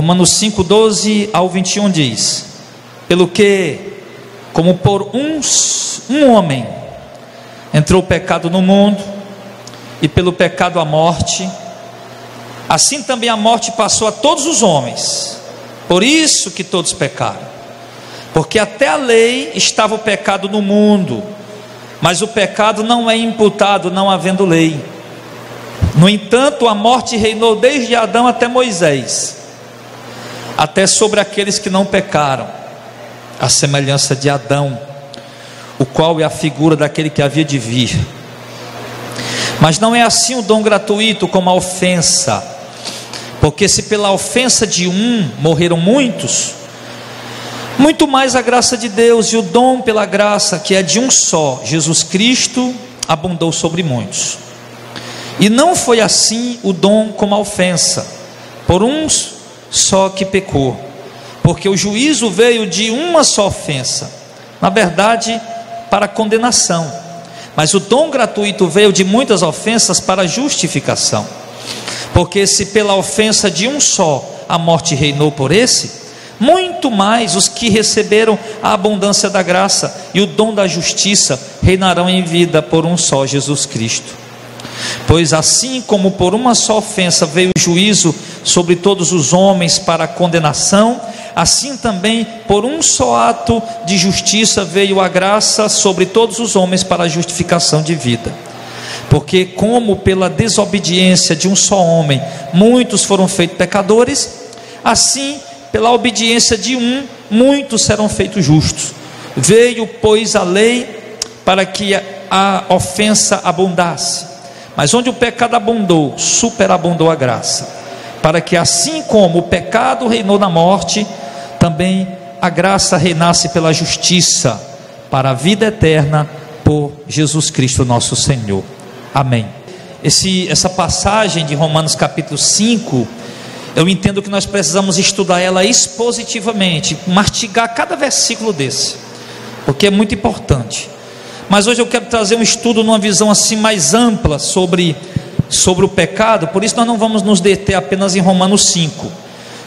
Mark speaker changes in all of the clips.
Speaker 1: Romanos 5, 12 ao 21 diz: pelo que, como por um homem entrou o pecado no mundo, e pelo pecado a morte, assim também a morte passou a todos os homens, por isso que todos pecaram. Porque até a lei estava o pecado no mundo, mas o pecado não é imputado não havendo lei. No entanto, a morte reinou desde Adão até Moisés, até sobre aqueles que não pecaram, à semelhança de Adão, o qual é a figura daquele que havia de vir. Mas não é assim o dom gratuito como a ofensa, porque se pela ofensa de um morreram muitos, muito mais a graça de Deus e o dom pela graça, que é de um só, Jesus Cristo, abundou sobre muitos. E não foi assim o dom como a ofensa, por uns só que pecou, porque o juízo veio de uma só ofensa, na verdade para condenação, mas o dom gratuito veio de muitas ofensas para justificação. Porque se pela ofensa de um só a morte reinou por esse, muito mais os que receberam a abundância da graça e o dom da justiça reinarão em vida por um só, Jesus Cristo. Pois assim como por uma só ofensa veio o juízo sobre todos os homens para a condenação, assim também por um só ato de justiça veio a graça sobre todos os homens para a justificação de vida. Porque como pela desobediência de um só homem muitos foram feitos pecadores, assim pela obediência de um muitos serão feitos justos. Veio pois a lei para que a ofensa abundasse, mas onde o pecado abundou, superabundou a graça, para que assim como o pecado reinou na morte, também a graça reinasse pela justiça, para a vida eterna, por Jesus Cristo nosso Senhor. Amém. Essa passagem de Romanos capítulo 5, eu entendo que nós precisamos estudar ela expositivamente, mastigar cada versículo desse, porque é muito importante. Mas hoje eu quero trazer um estudo numa visão assim mais ampla sobre o pecado. Por isso nós não vamos nos deter apenas em Romanos 5.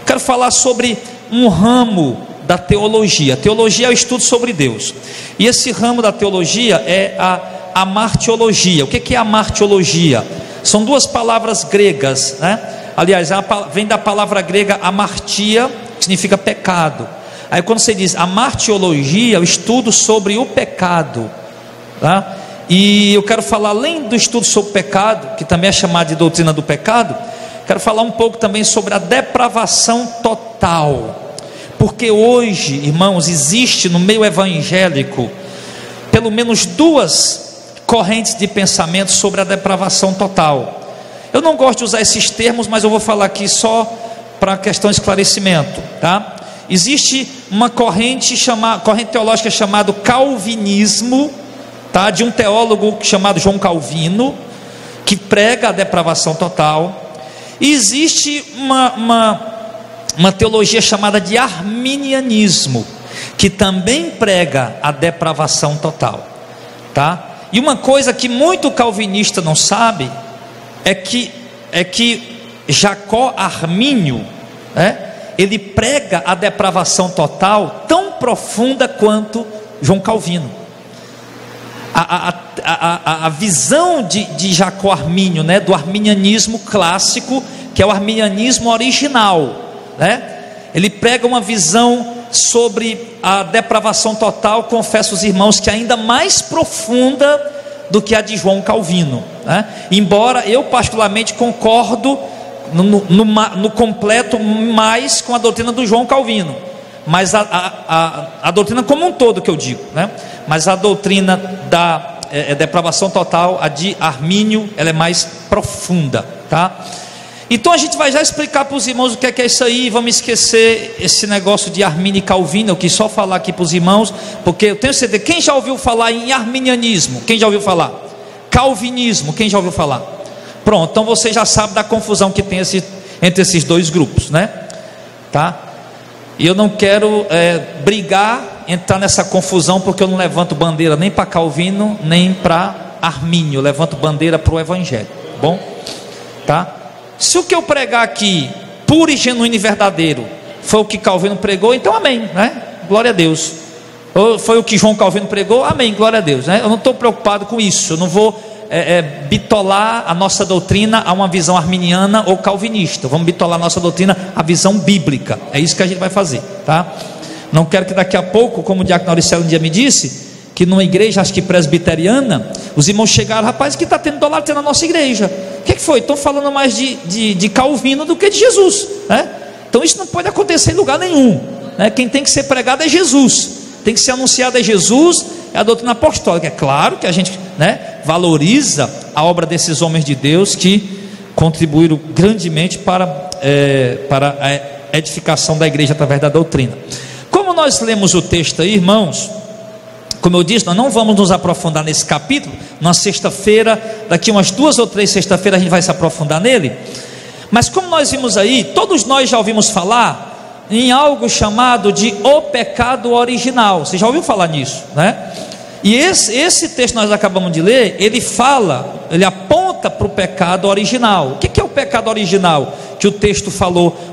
Speaker 1: Quero falar sobre um ramo da teologia. A teologia é o estudo sobre Deus, e esse ramo da teologia é a martiologia. O que é a martiologia? São duas palavras gregas, né? Aliás, vem da palavra grega amartia, que significa pecado. Aí quando você diz a martiologia, é o estudo sobre o pecado, tá? E eu quero falar, além do estudo sobre o pecado, que também é chamado de doutrina do pecado, quero falar um pouco também sobre a depravação total. Porque hoje, irmãos, existe no meio evangélico pelo menos duas correntes de pensamento sobre a depravação total. Eu não gosto de usar esses termos, mas eu vou falar aqui só para questão de esclarecimento, tá? Existe uma corrente teológica chamada calvinismo, tá? De um teólogo chamado João Calvino, que prega a depravação total. E existe uma teologia chamada de arminianismo, que também prega a depravação total, tá? E uma coisa que muito calvinista não sabe é que Jacó Armínio, ele prega a depravação total tão profunda quanto João Calvino. A visão de Jacó Armínio, do arminianismo clássico, que é o arminianismo original, ele prega uma visão sobre a depravação total, confesso aos irmãos, que é ainda mais profunda do que a de João Calvino, embora eu particularmente concordo no completo mais com a doutrina do João Calvino, mas a doutrina como um todo que eu digo, mas a doutrina da depravação total, a de Armínio, ela é mais profunda, tá? Então a gente vai já explicar para os irmãos o que é isso aí. Vamos esquecer esse negócio de Armínio e Calvino. Eu quis só falar aqui para os irmãos, porque eu tenho certeza, quem já ouviu falar em arminianismo? Quem já ouviu falar? Calvinismo, quem já ouviu falar? Pronto, então você já sabe da confusão que tem entre esses dois grupos, tá? E eu não quero brigar, entrar nessa confusão, porque eu não levanto bandeira nem para Calvino, nem para Armínio. Eu levanto bandeira para o Evangelho, bom? Tá? Se o que eu pregar aqui puro e genuíno e verdadeiro, foi o que Calvino pregou, então amém, né? Glória a Deus. Ou foi o que João Calvino pregou, amém, glória a Deus, né? Eu não estou preocupado com isso, eu não vou bitolar a nossa doutrina a uma visão arminiana ou calvinista. Vamos bitolar a nossa doutrina à visão bíblica, é isso que a gente vai fazer, tá? Não quero que daqui a pouco, como o diácono Auricélio um dia me disse, que numa igreja, acho que presbiteriana, os irmãos chegaram, rapaz, que está tendo idolatria na nossa igreja. O que foi? Estão falando mais de Calvino do que de Jesus, né? Então isso não pode acontecer em lugar nenhum, né? Quem tem que ser pregado é Jesus, tem que ser anunciado é Jesus, é a doutrina apostólica. É claro que a gente, né, valoriza a obra desses homens de Deus que contribuíram grandemente para a edificação da igreja através da doutrina. Como nós lemos o texto aí, irmãos, como eu disse, nós não vamos nos aprofundar nesse capítulo. Na sexta-feira, daqui umas 2 ou 3 sexta-feiras a gente vai se aprofundar nele. Mas como nós vimos aí, todos nós já ouvimos falar em algo chamado de o pecado original. Você já ouviu falar nisso, né? E esse texto que nós acabamos de ler, ele aponta para o pecado original. O que é o pecado original que o texto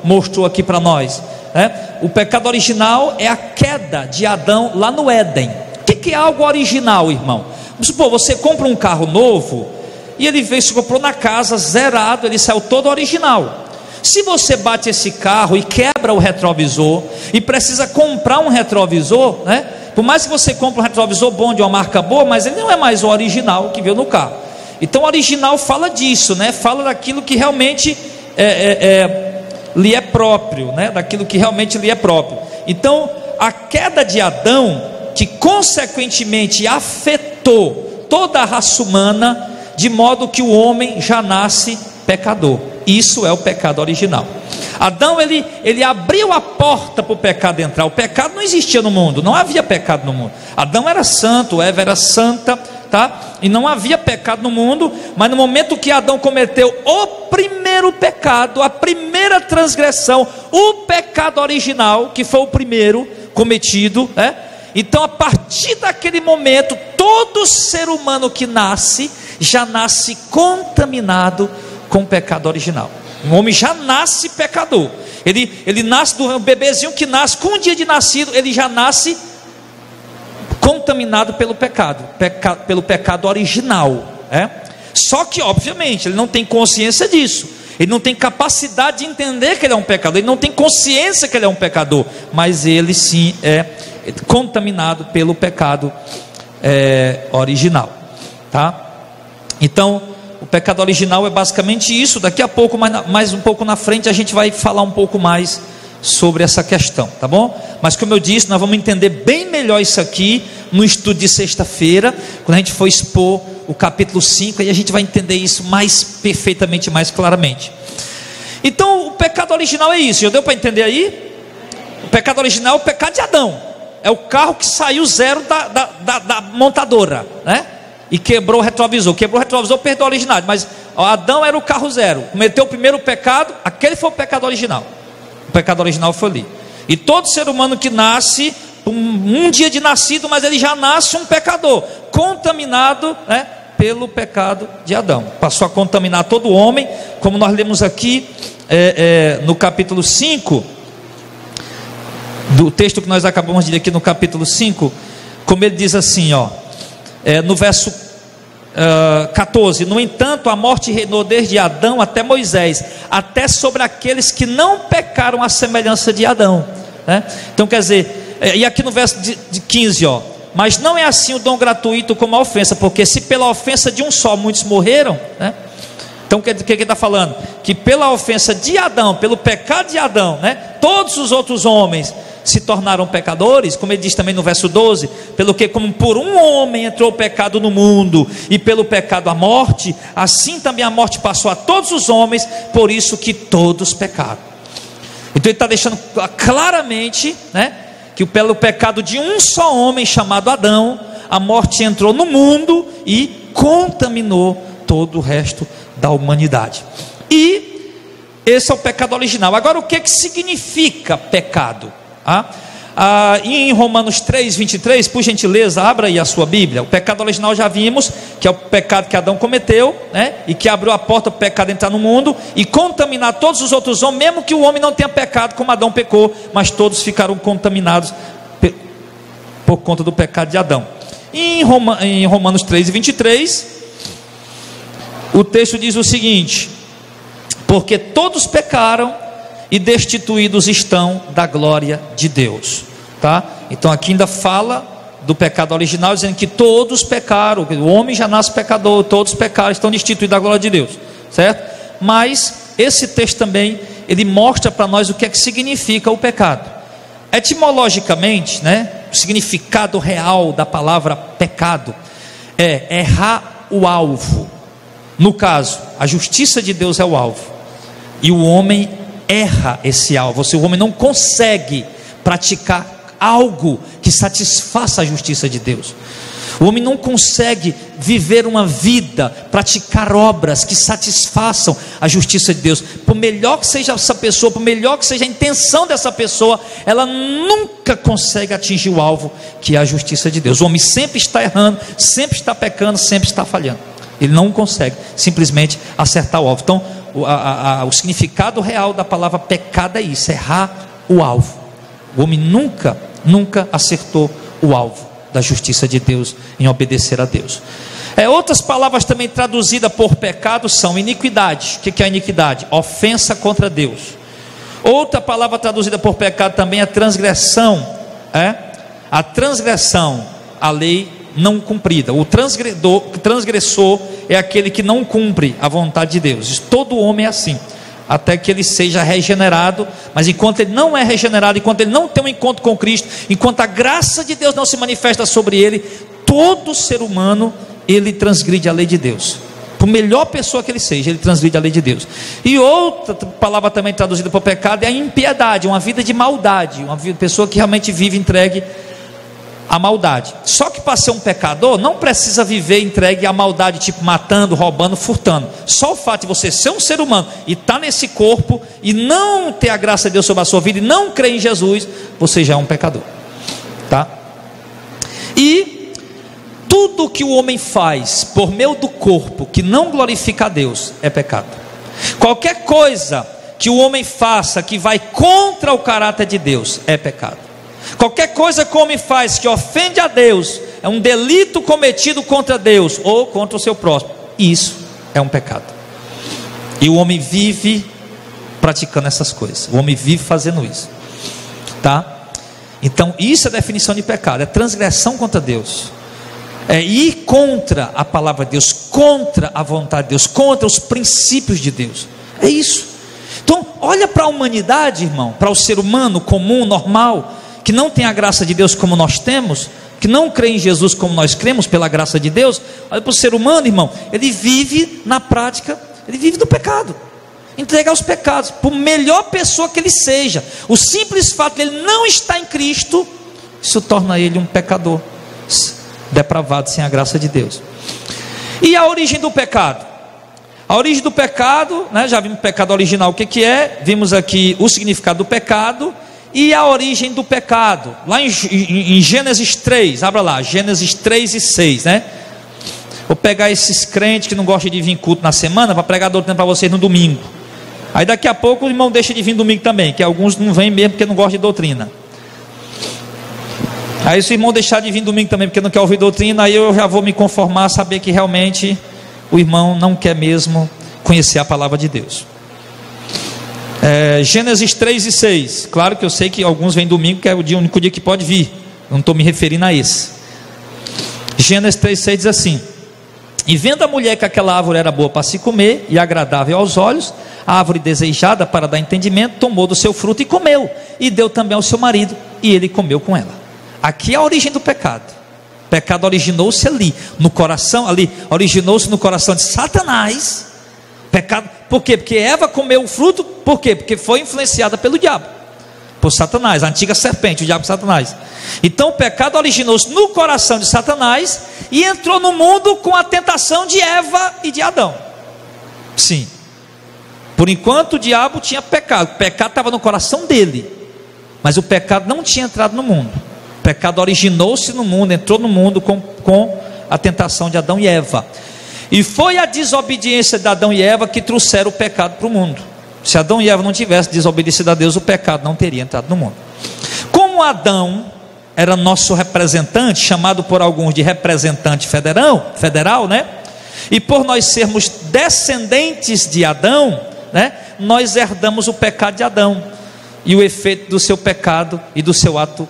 Speaker 1: mostrou aqui para nós, né? O pecado original é a queda de Adão lá no Éden. O que é algo original, irmão? Vamos supor, você compra um carro novo e ele veio, se comprou na casa zerado, ele saiu todo original. Se você bate esse carro e quebra o retrovisor e precisa comprar um retrovisor, né? Por mais que você compre um retrovisor bom de uma marca boa, mas ele não é mais o original que veio no carro. Então o original fala disso, né? Fala daquilo que realmente lhe é próprio, né? Daquilo que realmente lhe é próprio. Então a queda de Adão, que consequentemente afetou toda a raça humana, de modo que o homem já nasce pecador. Isso é o pecado original. Adão, ele abriu a porta para o pecado entrar. O pecado não existia no mundo, não havia pecado no mundo. Adão era santo, Eva era santa, tá? E não havia pecado no mundo. Mas no momento que Adão cometeu o primeiro pecado, a primeira transgressão, o pecado original, que foi o primeiro cometido, né? Então a partir daquele momento, todo ser humano que nasce, já nasce contaminado com o pecado original. O homem já nasce pecador. Ele nasce do bebezinho que nasce, com um dia de nascido, ele já nasce contaminado pelo pecado original, é? Só que obviamente ele não tem consciência disso, ele não tem capacidade de entender que ele é um pecador, ele não tem consciência que ele é um pecador, mas ele sim é contaminado pelo pecado original, tá? Então o pecado original é basicamente isso. Daqui a pouco, mais um pouco na frente, a gente vai falar um pouco mais sobre essa questão, tá bom? Mas como eu disse, nós vamos entender bem melhor isso aqui no estudo de sexta-feira, quando a gente for expor o capítulo 5, aí a gente vai entender isso mais perfeitamente, mais claramente. Então o pecado original é isso, já deu para entender aí? O pecado original é o pecado de Adão, é o carro que saiu zero da montadora, né? E quebrou o retrovisor, perdeu a originalidade, mas Adão era o carro zero, cometeu o primeiro pecado, aquele foi o pecado original. O pecado original foi ali. E todo ser humano que nasce, um dia de nascido, mas ele já nasce um pecador, contaminado, né, pelo pecado de Adão. Passou a contaminar todo o homem, como nós lemos aqui no capítulo 5, do texto que nós acabamos de ler aqui no capítulo 5, como ele diz assim, no verso 14: no entanto a morte reinou desde Adão até Moisés, até sobre aqueles que não pecaram à semelhança de Adão, né? Então quer dizer, e aqui no verso de 15, mas não é assim o dom gratuito como a ofensa, porque se pela ofensa de um só muitos morreram, né? Então o que ele está falando? Que pela ofensa de Adão, pelo pecado de Adão, né, todos os outros homens se tornaram pecadores, como ele diz também no verso 12, pelo que como por um homem entrou o pecado no mundo, e pelo pecado a morte, assim também a morte passou a todos os homens, por isso que todos pecaram. Então ele está deixando claramente, né, que pelo pecado de um só homem chamado Adão, a morte entrou no mundo e contaminou todo o resto da humanidade. E esse é o pecado original. Agora o que significa pecado? E em Romanos 3, 23, por gentileza, abra aí a sua Bíblia. O pecado original já vimos, que é o pecado que Adão cometeu, né? E que abriu a porta para o pecado entrar no mundo e contaminar todos os outros homens, mesmo que o homem não tenha pecado como Adão pecou, mas todos ficaram contaminados por conta do pecado de Adão. E em Romanos 3, 23, o texto diz o seguinte: porque todos pecaram e destituídos estão da glória de Deus, tá? Então aqui ainda fala do pecado original, dizendo que todos pecaram, o homem já nasce pecador, todos pecaram, estão destituídos da glória de Deus, certo? Mas esse texto também, ele mostra para nós o que é que significa o pecado. Etimologicamente, né, o significado real da palavra pecado é errar o alvo. No caso, a justiça de Deus é o alvo, e o homem erra esse alvo. Ou seja, o homem não consegue praticar algo que satisfaça a justiça de Deus. O homem não consegue viver uma vida, praticar obras que satisfaçam a justiça de Deus. Por melhor que seja essa pessoa, por melhor que seja a intenção dessa pessoa, ela nunca consegue atingir o alvo, que é a justiça de Deus. O homem sempre está errando, sempre está pecando, sempre está falhando. Ele não consegue simplesmente acertar o alvo. Então o significado real da palavra pecado é isso: errar o alvo. O homem nunca acertou o alvo da justiça de Deus em obedecer a Deus. Outras palavras também traduzidas por pecado são iniquidade. O que é iniquidade? Ofensa contra Deus. Outra palavra traduzida por pecado também é transgressão. A transgressão, a lei não cumprida. O transgressor é aquele que não cumpre a vontade de Deus. Todo homem é assim, até que ele seja regenerado. Mas enquanto ele não é regenerado, enquanto ele não tem um encontro com Cristo, enquanto a graça de Deus não se manifesta sobre ele, todo ser humano, ele transgride a lei de Deus. Por melhor pessoa que ele seja, ele transgride a lei de Deus. E outra palavra também traduzida por pecado é a impiedade, uma vida de maldade, uma pessoa que realmente vive entregue à maldade. Só que para ser um pecador, não precisa viver entregue à maldade, tipo matando, roubando, furtando. Só o fato de você ser um ser humano e estar nesse corpo e não ter a graça de Deus sobre a sua vida e não crer em Jesus, você já é um pecador, tá? E tudo que o homem faz por meio do corpo que não glorifica a Deus é pecado. Qualquer coisa que o homem faça que vai contra o caráter de Deus é pecado. Qualquer coisa que o homem faz que ofende a Deus é um delito cometido contra Deus ou contra o seu próximo. Isso é um pecado. E o homem vive praticando essas coisas. O homem vive fazendo isso, tá? Então isso é a definição de pecado: é transgressão contra Deus, é ir contra a palavra de Deus, contra a vontade de Deus, contra os princípios de Deus. É isso. Então olha para a humanidade, irmão, para o ser humano comum, normal, que não tem a graça de Deus como nós temos, que não crê em Jesus como nós cremos pela graça de Deus. Olha para o ser humano, irmão, ele vive na prática, ele vive do pecado, entrega aos pecados, por melhor pessoa que ele seja. O simples fato de ele não estar em Cristo, isso torna ele um pecador depravado, sem a graça de Deus. E a origem do pecado? A origem do pecado, né? Já vimos o pecado original, o que é, vimos aqui o significado do pecado e a origem do pecado, lá em Gênesis 3, abra lá, Gênesis 3 e 6, né? Vou pegar esses crentes que não gostam de vir culto na semana, para pregar doutrina para vocês no domingo. Aí daqui a pouco o irmão deixa de vir domingo também, que alguns não vêm mesmo porque não gostam de doutrina. Aí se o irmão deixar de vir domingo também porque não quer ouvir doutrina, aí eu já vou me conformar a saber que realmente o irmão não quer mesmo conhecer a palavra de Deus. Gênesis 3 e 6, claro que eu sei que alguns vêm domingo, que é o único dia que pode vir, não estou me referindo a esse. Gênesis 3 e 6 diz assim: e vendo a mulher que aquela árvore era boa para se comer e agradável aos olhos, a árvore desejada para dar entendimento, tomou do seu fruto e comeu, e deu também ao seu marido, e ele comeu com ela. Aqui é a origem do pecado. O pecado originou-se ali, no coração, originou-se no coração de Satanás. Pecado, por quê? Porque Eva comeu o fruto, por quê? Porque foi influenciada pelo diabo, por Satanás, a antiga serpente, o diabo Satanás. Então o pecado originou-se no coração de Satanás e entrou no mundo com a tentação de Eva e de Adão. Sim, por enquanto o diabo tinha pecado, o pecado estava no coração dele, mas o pecado não tinha entrado no mundo. O pecado originou-se no mundo, entrou no mundo com a tentação de Adão e Eva. E foi a desobediência de Adão e Eva que trouxeram o pecado para o mundo. Se Adão e Eva não tivessem desobedecido a Deus, o pecado não teria entrado no mundo. Como Adão era nosso representante, chamado por alguns de representante federal, né? E por nós sermos descendentes de Adão, né? Nós herdamos o pecado de Adão e o efeito do seu pecado e do seu ato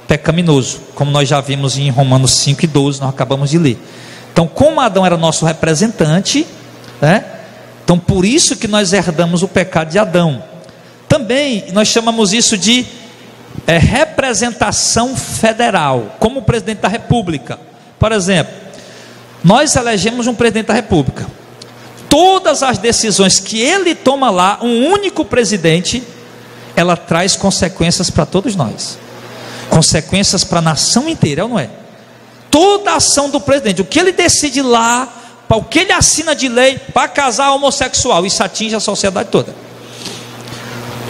Speaker 1: pecaminoso, como nós já vimos em Romanos 5:12, nós acabamos de ler. Então, como Adão era nosso representante, né? Então por isso que nós herdamos o pecado de Adão. Também nós chamamos isso de representação federal, como o presidente da república. Por exemplo, nós elegemos um presidente da república. Todas as decisões que ele toma lá, um único presidente, ela traz consequências para todos nós, consequências para a nação inteira, é ou não é? Toda a ação do presidente, o que ele decide lá, para o que ele assina de lei para casar homossexual, isso atinge a sociedade toda.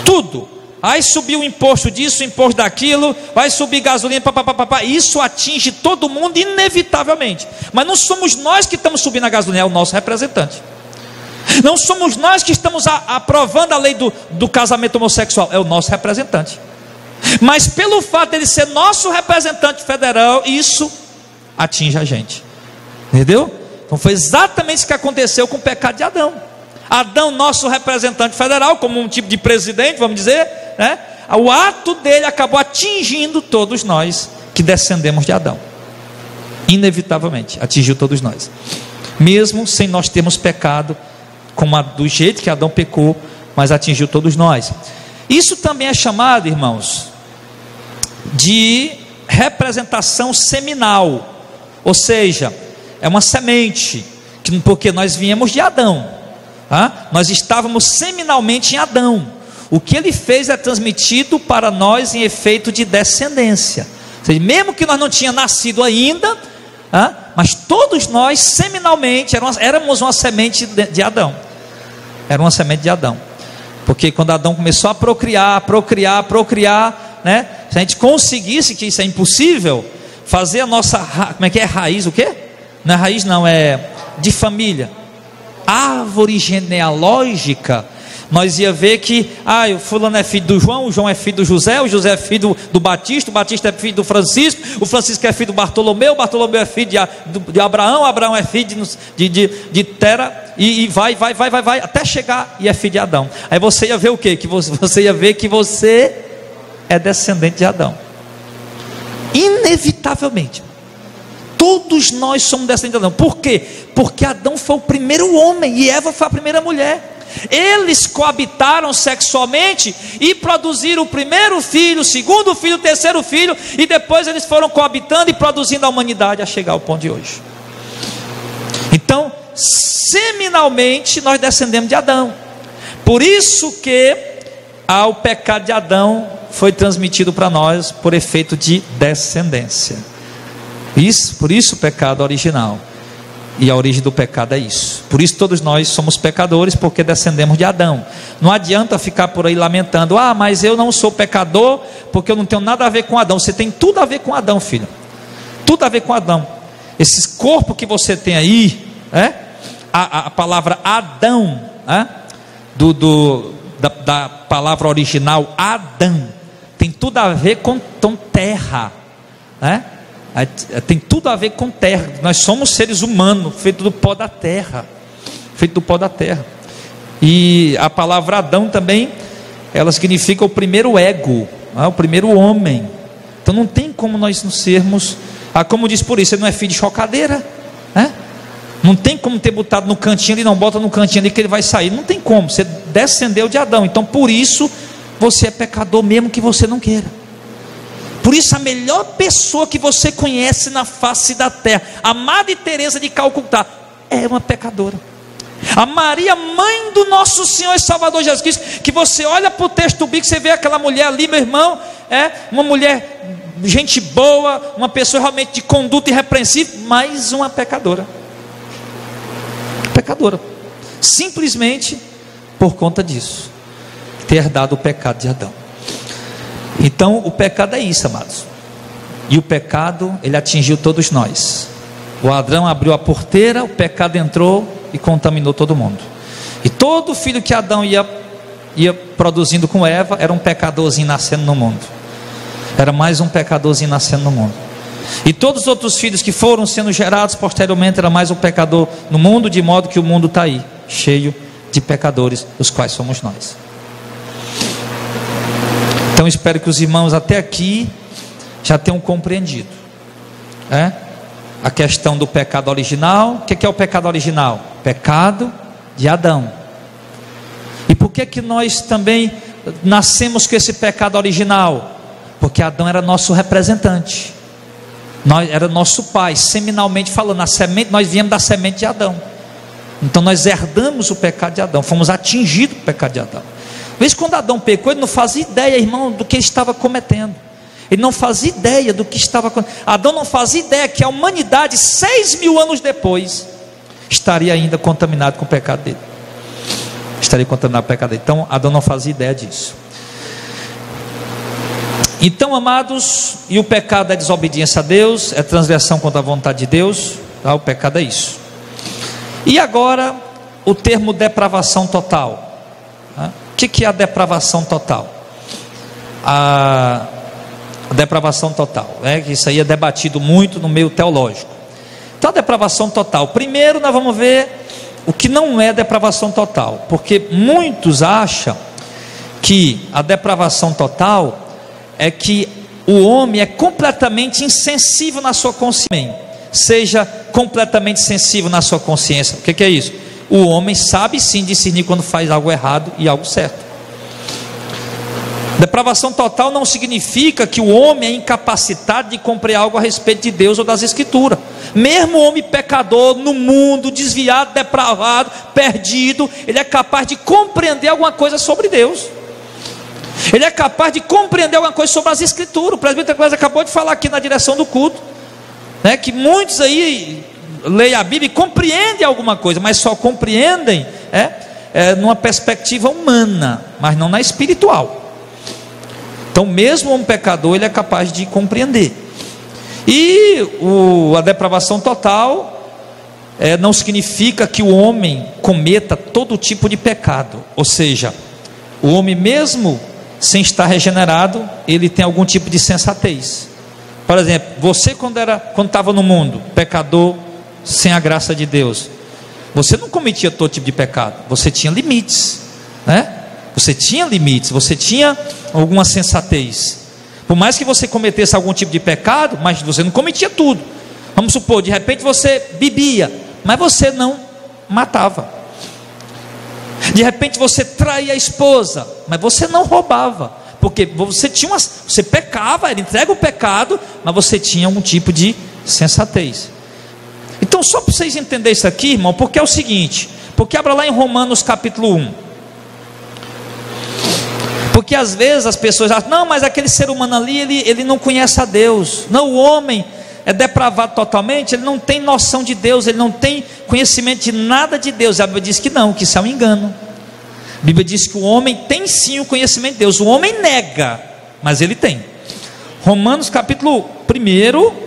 Speaker 1: Tudo. Aí subiu o imposto disso, o imposto daquilo, vai subir gasolina, isso atinge todo mundo inevitavelmente. Mas não somos nós que estamos subindo a gasolina, é o nosso representante. Não somos nós que estamos aprovando a lei do casamento homossexual, é o nosso representante. Mas pelo fato dele ser nosso representante federal, isso atinge a gente. Entendeu? Então foi exatamente isso que aconteceu com o pecado de Adão. Adão, nosso representante federal, como um tipo de presidente, vamos dizer, né? O ato dele acabou atingindo todos nós que descendemos de Adão. Inevitavelmente, atingiu todos nós. Mesmo sem nós termos pecado, do jeito que Adão pecou, mas atingiu todos nós. Isso também é chamado, irmãos, de representação seminal. Ou seja, é uma semente, porque nós viemos de Adão, tá? Nós estávamos seminalmente em Adão. O que ele fez é transmitido para nós em efeito de descendência. Ou seja, mesmo que nós não tínhamos nascido ainda, tá? Mas todos nós seminalmente éramos uma semente de Adão. Era uma semente de Adão. Porque quando Adão começou a procriar, né? Se a gente conseguisse, que isso é impossível, fazer a nossa, como é que é? Raiz, o quê? Não é raiz não, é de família, árvore genealógica, nós ia ver que, o fulano é filho do João, o João é filho do José, o José é filho do Batista, o Batista é filho do Francisco, o Francisco é filho do Bartolomeu, o Bartolomeu é filho de Abraão, Abraão é filho de Tera, e vai, até chegar e é filho de Adão. Aí você ia ver o quê? Que você ia ver que você é descendente de Adão. Inevitavelmente, todos nós somos descendentes de Adão. Por quê? Porque Adão foi o primeiro homem e Eva foi a primeira mulher. Eles coabitaram sexualmente e produziram o primeiro filho, o segundo filho, o terceiro filho, e depois eles foram coabitando e produzindo a humanidade a chegar ao ponto de hoje. Então, seminalmente nós descendemos de Adão. Por isso que o pecado de Adão foi transmitido para nós por efeito de descendência. Por isso o pecado original. E a origem do pecado é isso. Por isso todos nós somos pecadores, porque descendemos de Adão. Não adianta ficar por aí lamentando: mas eu não sou pecador porque eu não tenho nada a ver com Adão. Você tem tudo a ver com Adão, filho. Tudo a ver com Adão. Esse corpo que você tem aí, a palavra Adão, da palavra original Adão, tem tudo a ver com terra, tem tudo a ver com terra. Nós somos seres humanos, feitos do pó da terra, e a palavra Adão também, ela significa o primeiro ego, o primeiro homem. Então não tem como nós não sermos, como diz por isso, você não é filho de chocadeira, não tem como ter botado no cantinho ali, não bota no cantinho ali que ele vai sair, não tem como, você descendeu de Adão. Então por isso você é pecador mesmo que você não queira. Por isso a melhor pessoa que você conhece na face da terra, a Madre Teresa de Calcutá, é uma pecadora. A Maria, mãe do nosso Senhor e Salvador Jesus Cristo, que você olha para o texto bíblico, você vê aquela mulher ali, meu irmão, uma mulher, gente boa, uma pessoa realmente de conduta irrepreensível, mas uma pecadora. Simplesmente por conta disso, ter dado o pecado de Adão. Então o pecado é isso, amados. E o pecado, ele atingiu todos nós. O ladrão abriu a porteira, o pecado entrou e contaminou todo mundo. E todo filho que Adão ia produzindo com Eva era um pecadorzinho nascendo no mundo. Era mais um pecadorzinho nascendo no mundo. E todos os outros filhos que foram sendo gerados posteriormente era mais um pecador no mundo, de modo que o mundo está aí, cheio de pecadores, os quais somos nós. Então espero que os irmãos até aqui já tenham compreendido a questão do pecado original. O que é o pecado original? Pecado de Adão. E por que nós também nascemos com esse pecado original? Porque Adão era nosso representante, era nosso pai, seminalmente falando, nós viemos da semente de Adão. Então nós herdamos o pecado de Adão, fomos atingidos pelo pecado de Adão. Às vezes quando Adão pecou, ele não fazia ideia, irmão, do que ele estava cometendo. Ele não fazia ideia do que estava acontecendo. Adão não fazia ideia que a humanidade, 6.000 anos depois, estaria ainda contaminado com o pecado dele. Estaria contaminado com o pecado dele. Então Adão não fazia ideia disso. Então, amados, e o pecado é desobediência a Deus, é transgressão contra a vontade de Deus, tá? O pecado é isso. E agora, o termo depravação total. Tá? O que é a depravação total? A depravação total, que isso aí é debatido muito no meio teológico. Então, a depravação total, primeiro nós vamos ver o que não é depravação total, porque muitos acham que a depravação total é que o homem é completamente insensível na sua consciência. Seja completamente sensível na sua consciência. O que é isso? O homem sabe sim discernir quando faz algo errado e algo certo. Depravação total não significa que o homem é incapacitado de compreender algo a respeito de Deus ou das Escrituras. Mesmo o homem pecador no mundo, desviado, depravado, perdido, ele é capaz de compreender alguma coisa sobre Deus. Ele é capaz de compreender alguma coisa sobre as Escrituras. O presbítero acabou de falar aqui na direção do culto, que muitos aí leem a Bíblia e compreendem alguma coisa, mas só compreendem numa perspectiva humana, mas não na espiritual. Então mesmo um pecador, ele é capaz de compreender. E a depravação total não significa que o homem cometa todo tipo de pecado. Ou seja, o homem mesmo sem estar regenerado, ele tem algum tipo de sensatez. Por exemplo, você quando estava no mundo, pecador, sem a graça de Deus, você não cometia todo tipo de pecado, você tinha limites, Você tinha limites, você tinha alguma sensatez. Por mais que você cometesse algum tipo de pecado, mas você não cometia tudo. Vamos supor, de repente você bebia, mas você não matava. De repente você traía a esposa, mas você não roubava, porque você pecava, ele entrega o pecado, mas você tinha um tipo de sensatez. Então, só para vocês entenderem isso aqui, irmão, porque é o seguinte, porque abra lá em Romanos capítulo 1. Porque às vezes as pessoas acham, não, mas aquele ser humano ali, ele não conhece a Deus. Não, o homem é depravado totalmente, ele não tem noção de Deus, ele não tem conhecimento de nada de Deus. A Bíblia diz que não, que isso é um engano. A Bíblia diz que o homem tem sim o conhecimento de Deus. O homem nega, mas ele tem. Romanos capítulo 1.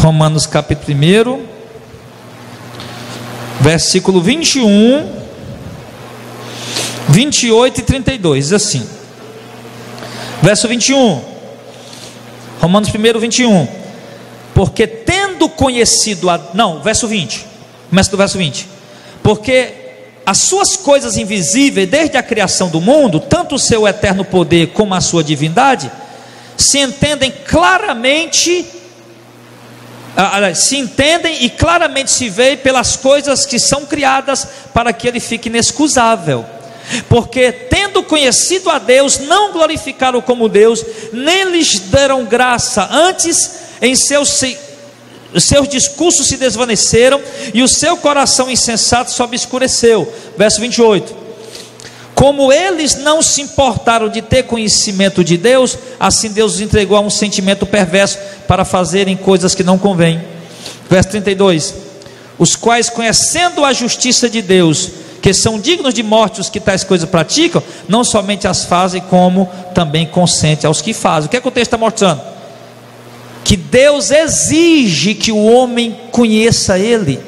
Speaker 1: Romanos capítulo 1, versículo 21, 28 e 32, diz assim. Verso 21, Romanos 1, 21. Porque tendo conhecido verso 20. Começa do verso 20. Porque as suas coisas invisíveis, desde a criação do mundo, tanto o seu eterno poder como a sua divindade, se entendem e claramente se veem pelas coisas que são criadas, para que ele fique inexcusável. Porque tendo conhecido a Deus, não glorificaram como Deus, nem lhes deram graça, antes em seus discursos se desvaneceram, e o seu coração insensato se obscureceu. Verso 28. Como eles não se importaram de ter conhecimento de Deus, assim Deus os entregou a um sentimento perverso, para fazerem coisas que não convêm. Verso 32. Os quais, conhecendo a justiça de Deus, que são dignos de morte os que tais coisas praticam, não somente as fazem, como também consente aos que fazem. O que é que o texto está mostrando? Que Deus exige que o homem conheça Ele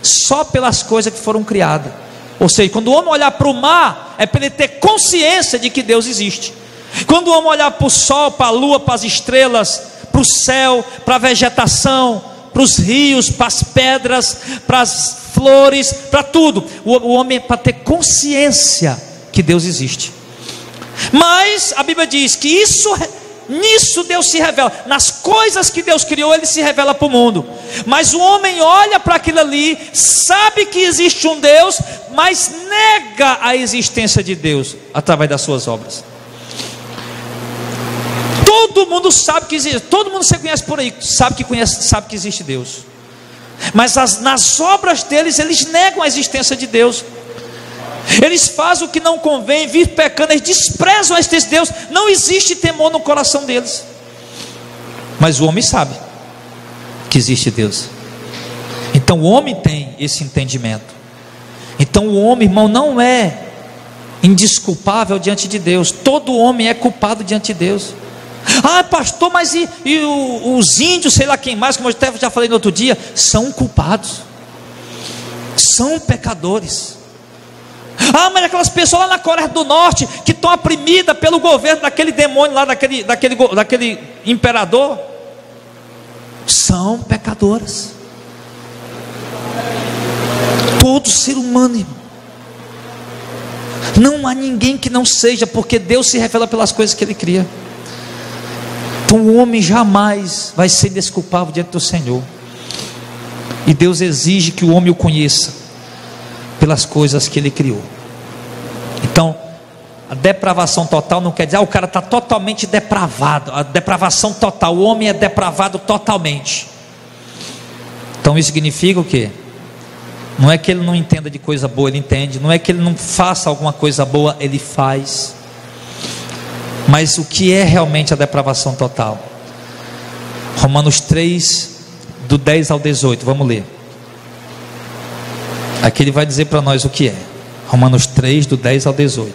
Speaker 1: só pelas coisas que foram criadas. Ou seja, quando o homem olhar para o mar, é para ele ter consciência de que Deus existe. Quando o homem olhar para o sol, para a lua, para as estrelas, para o céu, para a vegetação, para os rios, para as pedras, para as flores, para tudo, o homem é para ter consciência que Deus existe. Mas a Bíblia diz que nisso Deus se revela, nas coisas que Deus criou, Ele se revela para o mundo. Mas o homem olha para aquilo ali, sabe que existe um Deus, mas nega a existência de Deus através das suas obras. Todo mundo sabe que existe, todo mundo você conhece por aí, sabe que existe Deus, mas nas obras deles, eles negam a existência de Deus. Eles fazem o que não convém, vivem pecando, eles desprezam a existência de Deus. Não existe temor no coração deles. Mas o homem sabe que existe Deus. Então o homem tem esse entendimento. Então o homem, irmão, não é indesculpável diante de Deus. Todo homem é culpado diante de Deus. Ah, pastor, mas e os índios, sei lá quem mais, como eu até já falei no outro dia, são culpados, são pecadores. Ah, mas aquelas pessoas lá na Coreia do Norte que estão oprimidas pelo governo daquele demônio lá, daquele imperador, são pecadoras. Todo ser humano, irmão. Não há ninguém que não seja, porque Deus se revela pelas coisas que Ele cria. Então o homem jamais vai ser desculpável diante do Senhor. E Deus exige que o homem o conheça pelas coisas que Ele criou. Então, a depravação total não quer dizer, o cara está totalmente depravado. A depravação total, o homem é depravado totalmente. Então isso significa o quê? Não é que ele não entenda de coisa boa, ele entende. Não é que ele não faça alguma coisa boa, ele faz. Mas o que é realmente a depravação total? Romanos 3, do 10 ao 18, vamos ler. Aqui ele vai dizer para nós o que é. Romanos 3, do 10 ao 18.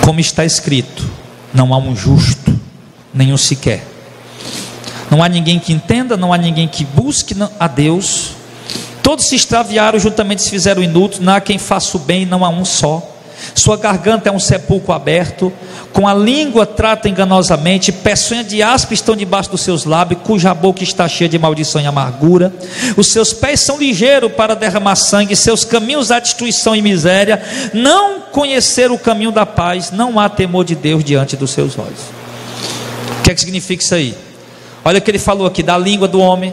Speaker 1: Como está escrito: não há um justo, nenhum sequer. Não há ninguém que entenda, não há ninguém que busque a Deus. Todos se extraviaram, juntamente se fizeram inúteis. Não há quem faça o bem, não há um só. Sua garganta é um sepulcro aberto, com a língua trata enganosamente, peçonhas de aspa estão debaixo dos seus lábios, cuja boca está cheia de maldição e amargura. Os seus pés são ligeiros para derramar sangue, seus caminhos há destruição e miséria. Não conhecer o caminho da paz, não há temor de Deus diante dos seus olhos. O que é que significa isso aí? Olha o que ele falou aqui, da língua do homem,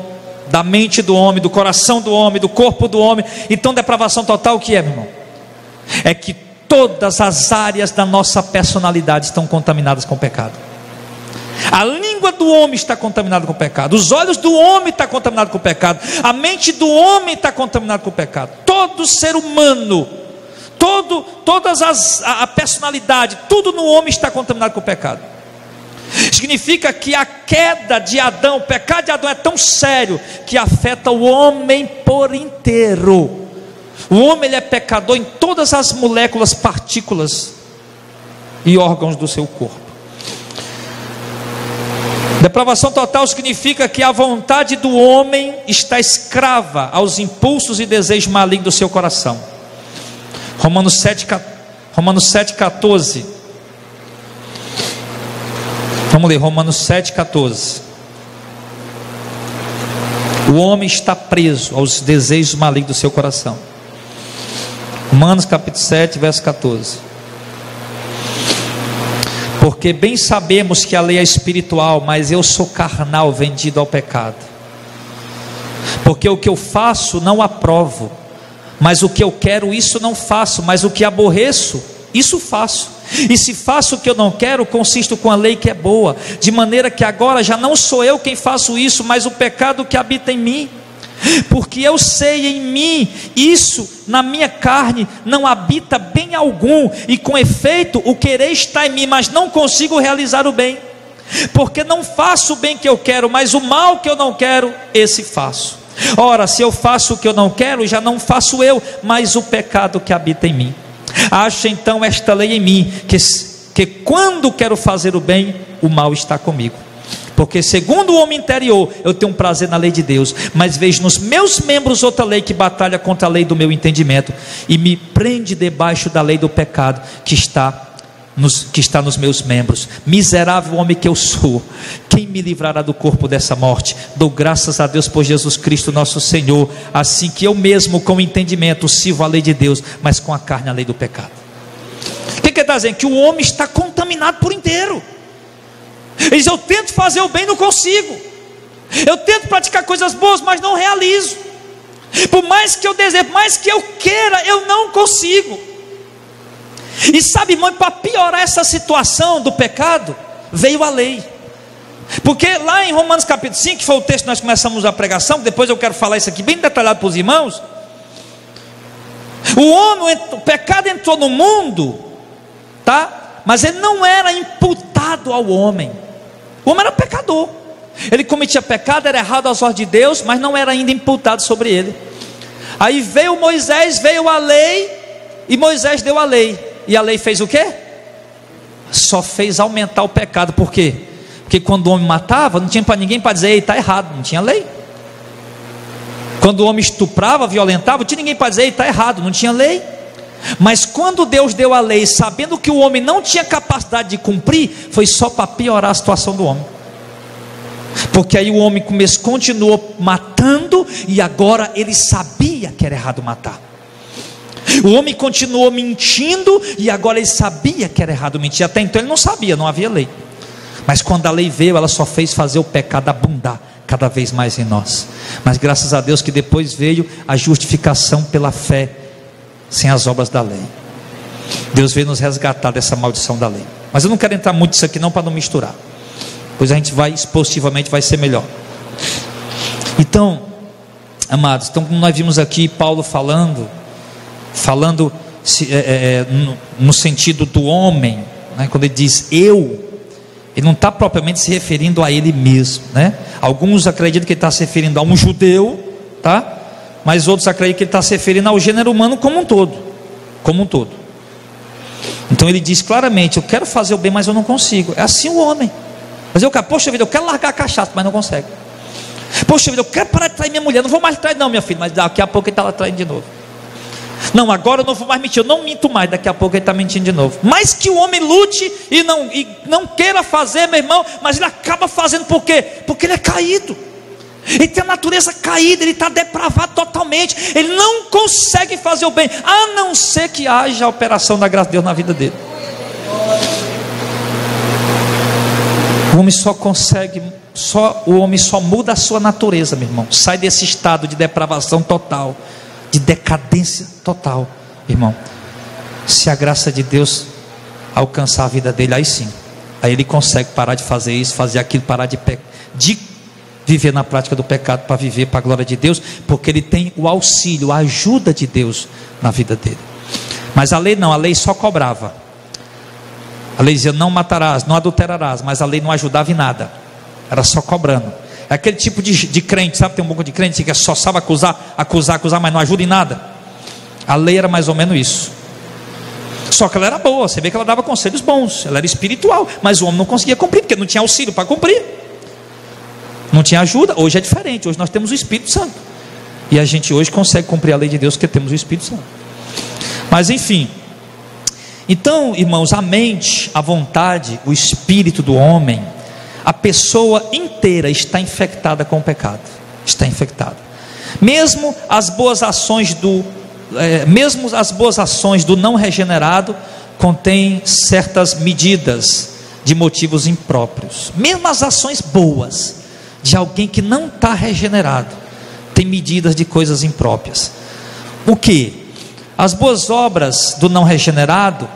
Speaker 1: da mente do homem, do coração do homem, do corpo do homem. Então depravação total o que é, meu irmão? É que todas as áreas da nossa personalidade estão contaminadas com o pecado. A língua do homem está contaminada com o pecado, os olhos do homem estão contaminados com o pecado, a mente do homem está contaminada com o pecado. Todo ser humano, a personalidade, tudo no homem está contaminado com o pecado. Significa que a queda de Adão, o pecado de Adão é tão sério que afeta o homem por inteiro. O homem ele é pecador em todas as moléculas, partículas e órgãos do seu corpo. Depravação total significa que a vontade do homem está escrava aos impulsos e desejos malignos do seu coração. Romanos 7,14. Vamos ler Romanos 7,14. O homem está preso aos desejos malignos do seu coração. Romanos capítulo 7, verso 14. Porque bem sabemos que a lei é espiritual, mas eu sou carnal, vendido ao pecado. Porque o que eu faço não aprovo, mas o que eu quero isso não faço, mas o que aborreço, isso faço. E se faço o que eu não quero, consisto com a lei que é boa, de maneira que agora já não sou eu quem faço isso, mas o pecado que habita em mim. Porque eu sei em mim, isso na minha carne não habita bem algum, e com efeito o querer está em mim, mas não consigo realizar o bem. Porque não faço o bem que eu quero, mas o mal que eu não quero, esse faço. Ora, se eu faço o que eu não quero, já não faço eu, mas o pecado que habita em mim. Acho então esta lei em mim, que quando quero fazer o bem, o mal está comigo. Porque segundo o homem interior, eu tenho um prazer na lei de Deus, mas vejo nos meus membros outra lei que batalha contra a lei do meu entendimento, e me prende debaixo da lei do pecado que está nos meus membros. Miserável homem que eu sou, quem me livrará do corpo dessa morte? Dou graças a Deus por Jesus Cristo nosso Senhor, assim que eu mesmo com entendimento sirvo a lei de Deus, mas com a carne a lei do pecado. O que ele está dizendo? Que o homem está contaminado por inteiro. Ele diz: eu tento fazer o bem, não consigo. Eu tento praticar coisas boas, mas não realizo. Por mais que eu deseje, por mais que eu queira, eu não consigo. E sabe, irmão, para piorar essa situação do pecado, veio a lei. Porque lá em Romanos capítulo 5, que foi o texto que nós começamos a pregação, depois eu quero falar isso aqui bem detalhado para os irmãos. O pecado entrou no mundo, tá? Mas ele não era imputado ao homem. O homem era pecador, ele cometia pecado, era errado aos olhos de Deus, mas não era ainda imputado sobre ele. Aí veio Moisés, veio a lei, e Moisés deu a lei. E a lei fez o quê? Só fez aumentar o pecado. Por quê? Porque quando o homem matava, não tinha para ninguém para dizer: ei, está errado, não tinha lei. Quando o homem estuprava, violentava, não tinha ninguém para dizer: ei, está errado, não tinha lei. Mas quando Deus deu a lei, sabendo que o homem não tinha capacidade de cumprir, foi só para piorar a situação do homem. Porque aí o homem continuou matando, e agora ele sabia que era errado matar. O homem continuou mentindo, e agora ele sabia que era errado mentir. Até então ele não sabia, não havia lei. Mas quando a lei veio, ela só fez fazer o pecado abundar cada vez mais em nós. Mas graças a Deus que depois veio a justificação pela fé, sem as obras da lei. Deus veio nos resgatar dessa maldição da lei. Mas eu não quero entrar muito nisso aqui não, para não misturar, pois a gente vai, expositivamente vai ser melhor. Então, amados, então como nós vimos aqui Paulo falando no sentido do homem, né? Quando ele diz eu, ele não está propriamente se referindo a ele mesmo, né? Alguns acreditam que ele está se referindo a um judeu, tá? Mas outros acreditam que ele está se referindo ao gênero humano como um todo, Então ele diz claramente: eu quero fazer o bem, mas eu não consigo. É assim o homem. Mas poxa vida, eu quero largar a cachaça, mas não consegue. Poxa vida, eu quero parar de trair minha mulher, não vou mais trair não, minha filha, mas daqui a pouco ele está lá traindo de novo. Não, agora eu não vou mais mentir, eu não minto mais, daqui a pouco ele está mentindo de novo. Mas que o homem lute e não queira fazer, meu irmão, mas ele acaba fazendo. Por quê? Porque ele é caído, ele tem a natureza caída, ele está depravado totalmente, ele não consegue fazer o bem, a não ser que haja a operação da graça de Deus na vida dele. O homem só muda a sua natureza, meu irmão, sai desse estado de depravação total, de decadência total, irmão, se a graça de Deus alcançar a vida dele, aí sim, aí ele consegue parar de fazer isso, fazer aquilo, parar de viver na prática do pecado, para viver para a glória de Deus, porque ele tem o auxílio, a ajuda de Deus na vida dele. Mas a lei não, a lei só cobrava. A lei dizia: não matarás, não adulterarás, mas a lei não ajudava em nada, era só cobrando. É aquele tipo de crente, sabe, tem um pouco de crente que só sabe acusar, mas não ajuda em nada. A lei era mais ou menos isso. Só que ela era boa, você vê que ela dava conselhos bons, ela era espiritual, mas o homem não conseguia cumprir, porque não tinha auxílio para cumprir, não tinha ajuda. Hoje é diferente, hoje nós temos o Espírito Santo, e a gente hoje consegue cumprir a lei de Deus, porque temos o Espírito Santo. Mas enfim, então irmãos, a mente, a vontade, o espírito do homem, a pessoa inteira está infectada com o pecado, está infectada. Mesmo as boas ações do não regenerado contêm certas medidas de motivos impróprios. Mesmo as ações boas de alguém que não está regenerado tem medidas de coisas impróprias. O que? As boas obras do não regenerado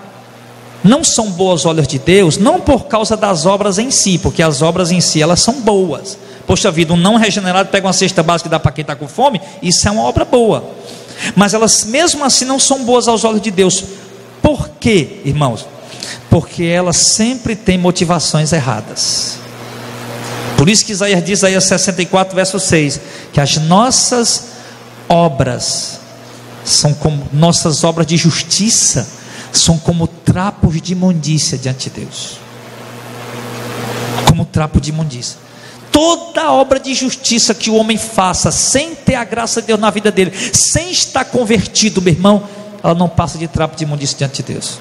Speaker 1: não são boas aos olhos de Deus, não por causa das obras em si, porque as obras em si elas são boas. Poxa vida, um não regenerado pega uma cesta básica e dá para quem está com fome, isso é uma obra boa, mas elas mesmo assim não são boas aos olhos de Deus. Por quê, irmãos? Porque elas sempre têm motivações erradas. Por isso que Isaías diz, Isaías 64, verso 6, que as nossas obras são como nossas obras de justiça, são como trapos de imundícia diante de Deus. Como trapo de imundícia. Toda obra de justiça que o homem faça sem ter a graça de Deus na vida dele, sem estar convertido, meu irmão, ela não passa de trapo de imundícia diante de Deus.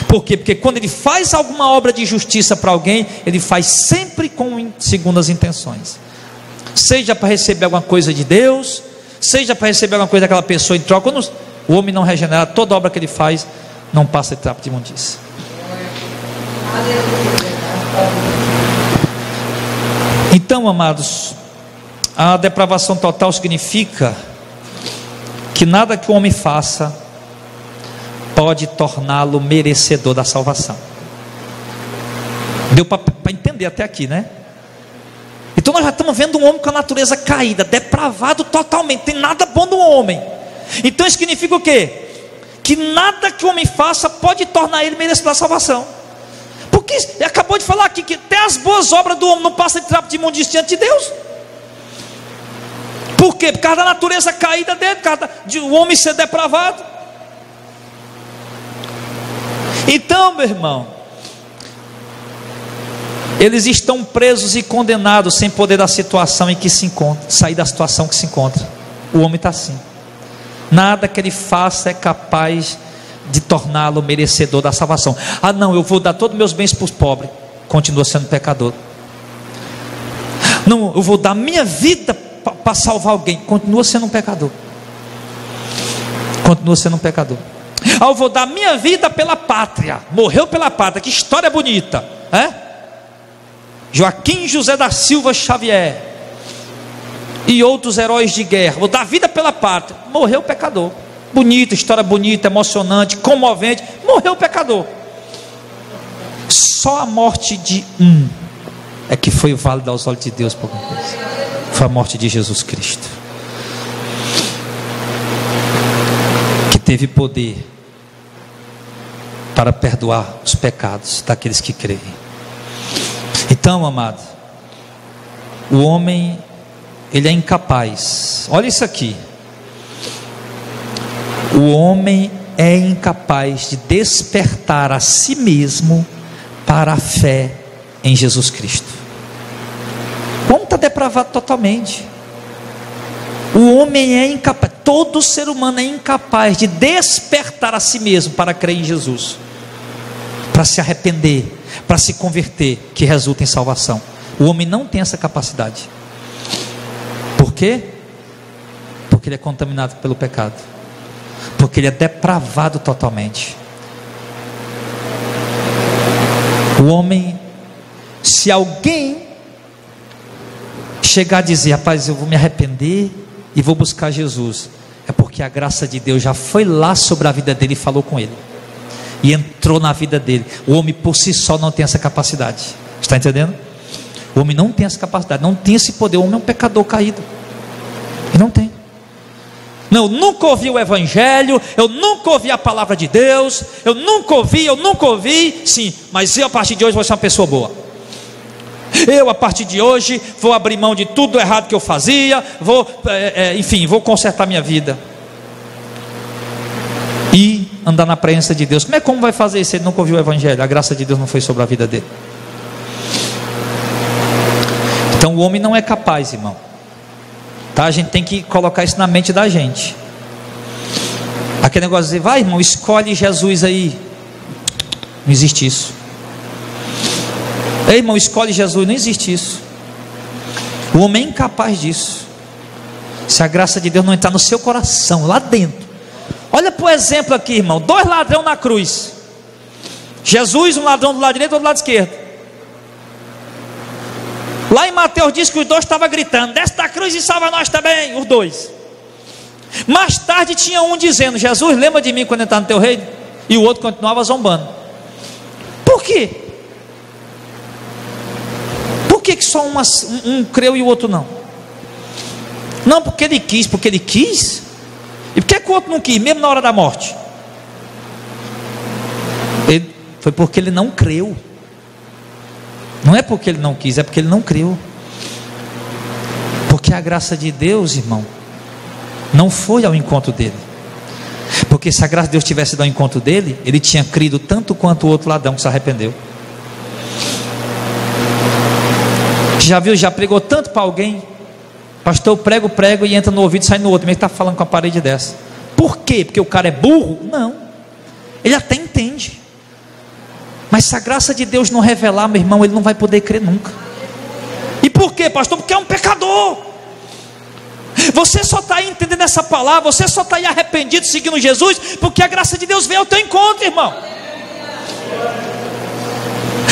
Speaker 1: Por quê? Porque quando ele faz alguma obra de justiça para alguém, ele faz sempre com segundas intenções, seja para receber alguma coisa de Deus, seja para receber alguma coisa daquela pessoa em troca. Quando o homem não regenera, toda obra que ele faz não passa de trapo de imundícia. Então, amados, a depravação total significa que nada que o homem faça pode torná-lo merecedor da salvação. Deu para entender até aqui, né? Então nós já estamos vendo um homem com a natureza caída, depravado totalmente, tem nada bom no homem. Então isso significa o quê? Que nada que o homem faça pode tornar ele merecedor da salvação. Porque ele acabou de falar aqui que até as boas obras do homem não passam de trapo de imundícia diante de Deus. Por quê? Por causa da natureza caída dele, por causa de o homem ser depravado. Então, meu irmão, eles estão presos e condenados sem poder da situação em que se encontra, sair da situação que se encontra. O homem está assim. Nada que ele faça é capaz de torná-lo merecedor da salvação. Ah não, eu vou dar todos os meus bens para os pobres. Continua sendo pecador. Não, eu vou dar minha vida para salvar alguém. Continua sendo um pecador. Continua sendo um pecador. Ah, eu vou dar minha vida pela pátria. Morreu pela pátria. Que história bonita, é? Joaquim José da Silva Xavier e outros heróis de guerra. Vou dar vida pela pátria. Morreu pecador. Bonita, história bonita, emocionante, comovente. Morreu pecador. Só a morte de um é que foi válida aos olhos de Deus por alguma coisa. Foi a morte de Jesus Cristo, que teve poder para perdoar os pecados daqueles que creem. Então, amado, o homem, ele é incapaz. Olha isso aqui. O homem é incapaz de despertar a si mesmo para a fé em Jesus Cristo. O homem está depravado totalmente. O homem é incapaz, todo ser humano é incapaz de despertar a si mesmo para crer em Jesus, para se arrepender, para se converter, que resulta em salvação. O homem não tem essa capacidade. Por quê? Porque ele é contaminado pelo pecado, porque ele é depravado totalmente. O homem, se alguém chegar a dizer, rapaz, eu vou me arrepender e vou buscar Jesus, é porque a graça de Deus já foi lá sobre a vida dele e falou com ele, e entrou na vida dele. O homem por si só não tem essa capacidade. Está entendendo? O homem não tem essa capacidade, não tem esse poder. O homem é um pecador caído. Ele não tem. Não, eu nunca ouvi o Evangelho, eu nunca ouvi a palavra de Deus, eu nunca ouvi, sim, mas eu a partir de hoje vou ser uma pessoa boa. Eu a partir de hoje vou abrir mão de tudo errado que eu fazia, enfim, vou consertar minha vida e andar na presença de Deus. Como vai fazer isso se ele nunca ouviu o Evangelho? A graça de Deus não foi sobre a vida dele. Então o homem não é capaz, irmão, tá? A gente tem que colocar isso na mente da gente. Aquele negócio de dizer, vai irmão, escolhe Jesus aí. Não existe isso. Ei irmão, escolhe Jesus. Não existe isso. O homem é incapaz disso, se a graça de Deus não entrar no seu coração, lá dentro. Olha para o exemplo aqui, irmão. 2 ladrões na cruz. Jesus, um ladrão do lado direito, outro do lado esquerdo. Lá em Mateus diz que os 2 estavam gritando, desce da cruz e salva nós também, os 2. Mais tarde tinha um dizendo, Jesus, lembra de mim quando entrar no teu reino? E o outro continuava zombando. Por quê? Por que só um creu e o outro não? Não, porque ele quis. E por que o outro não quis, mesmo na hora da morte? Foi porque ele não creu. Não é porque ele não quis, é porque ele não creu. Porque a graça de Deus, irmão, não foi ao encontro dele. Porque se a graça de Deus tivesse ido ao encontro dele, ele tinha crido tanto quanto o outro ladrão que se arrependeu. Já viu, já pregou tanto para alguém? Pastor, eu prego e entra no ouvido e sai no outro. Como é que está falando com a parede dessa? Por quê? Porque o cara é burro? Não, ele até entende. Mas se a graça de Deus não revelar, meu irmão, ele não vai poder crer nunca. E por quê, pastor? Porque é um pecador. Você só está aí entendendo essa palavra, você só está aí arrependido, seguindo Jesus, porque a graça de Deus veio ao teu encontro, irmão.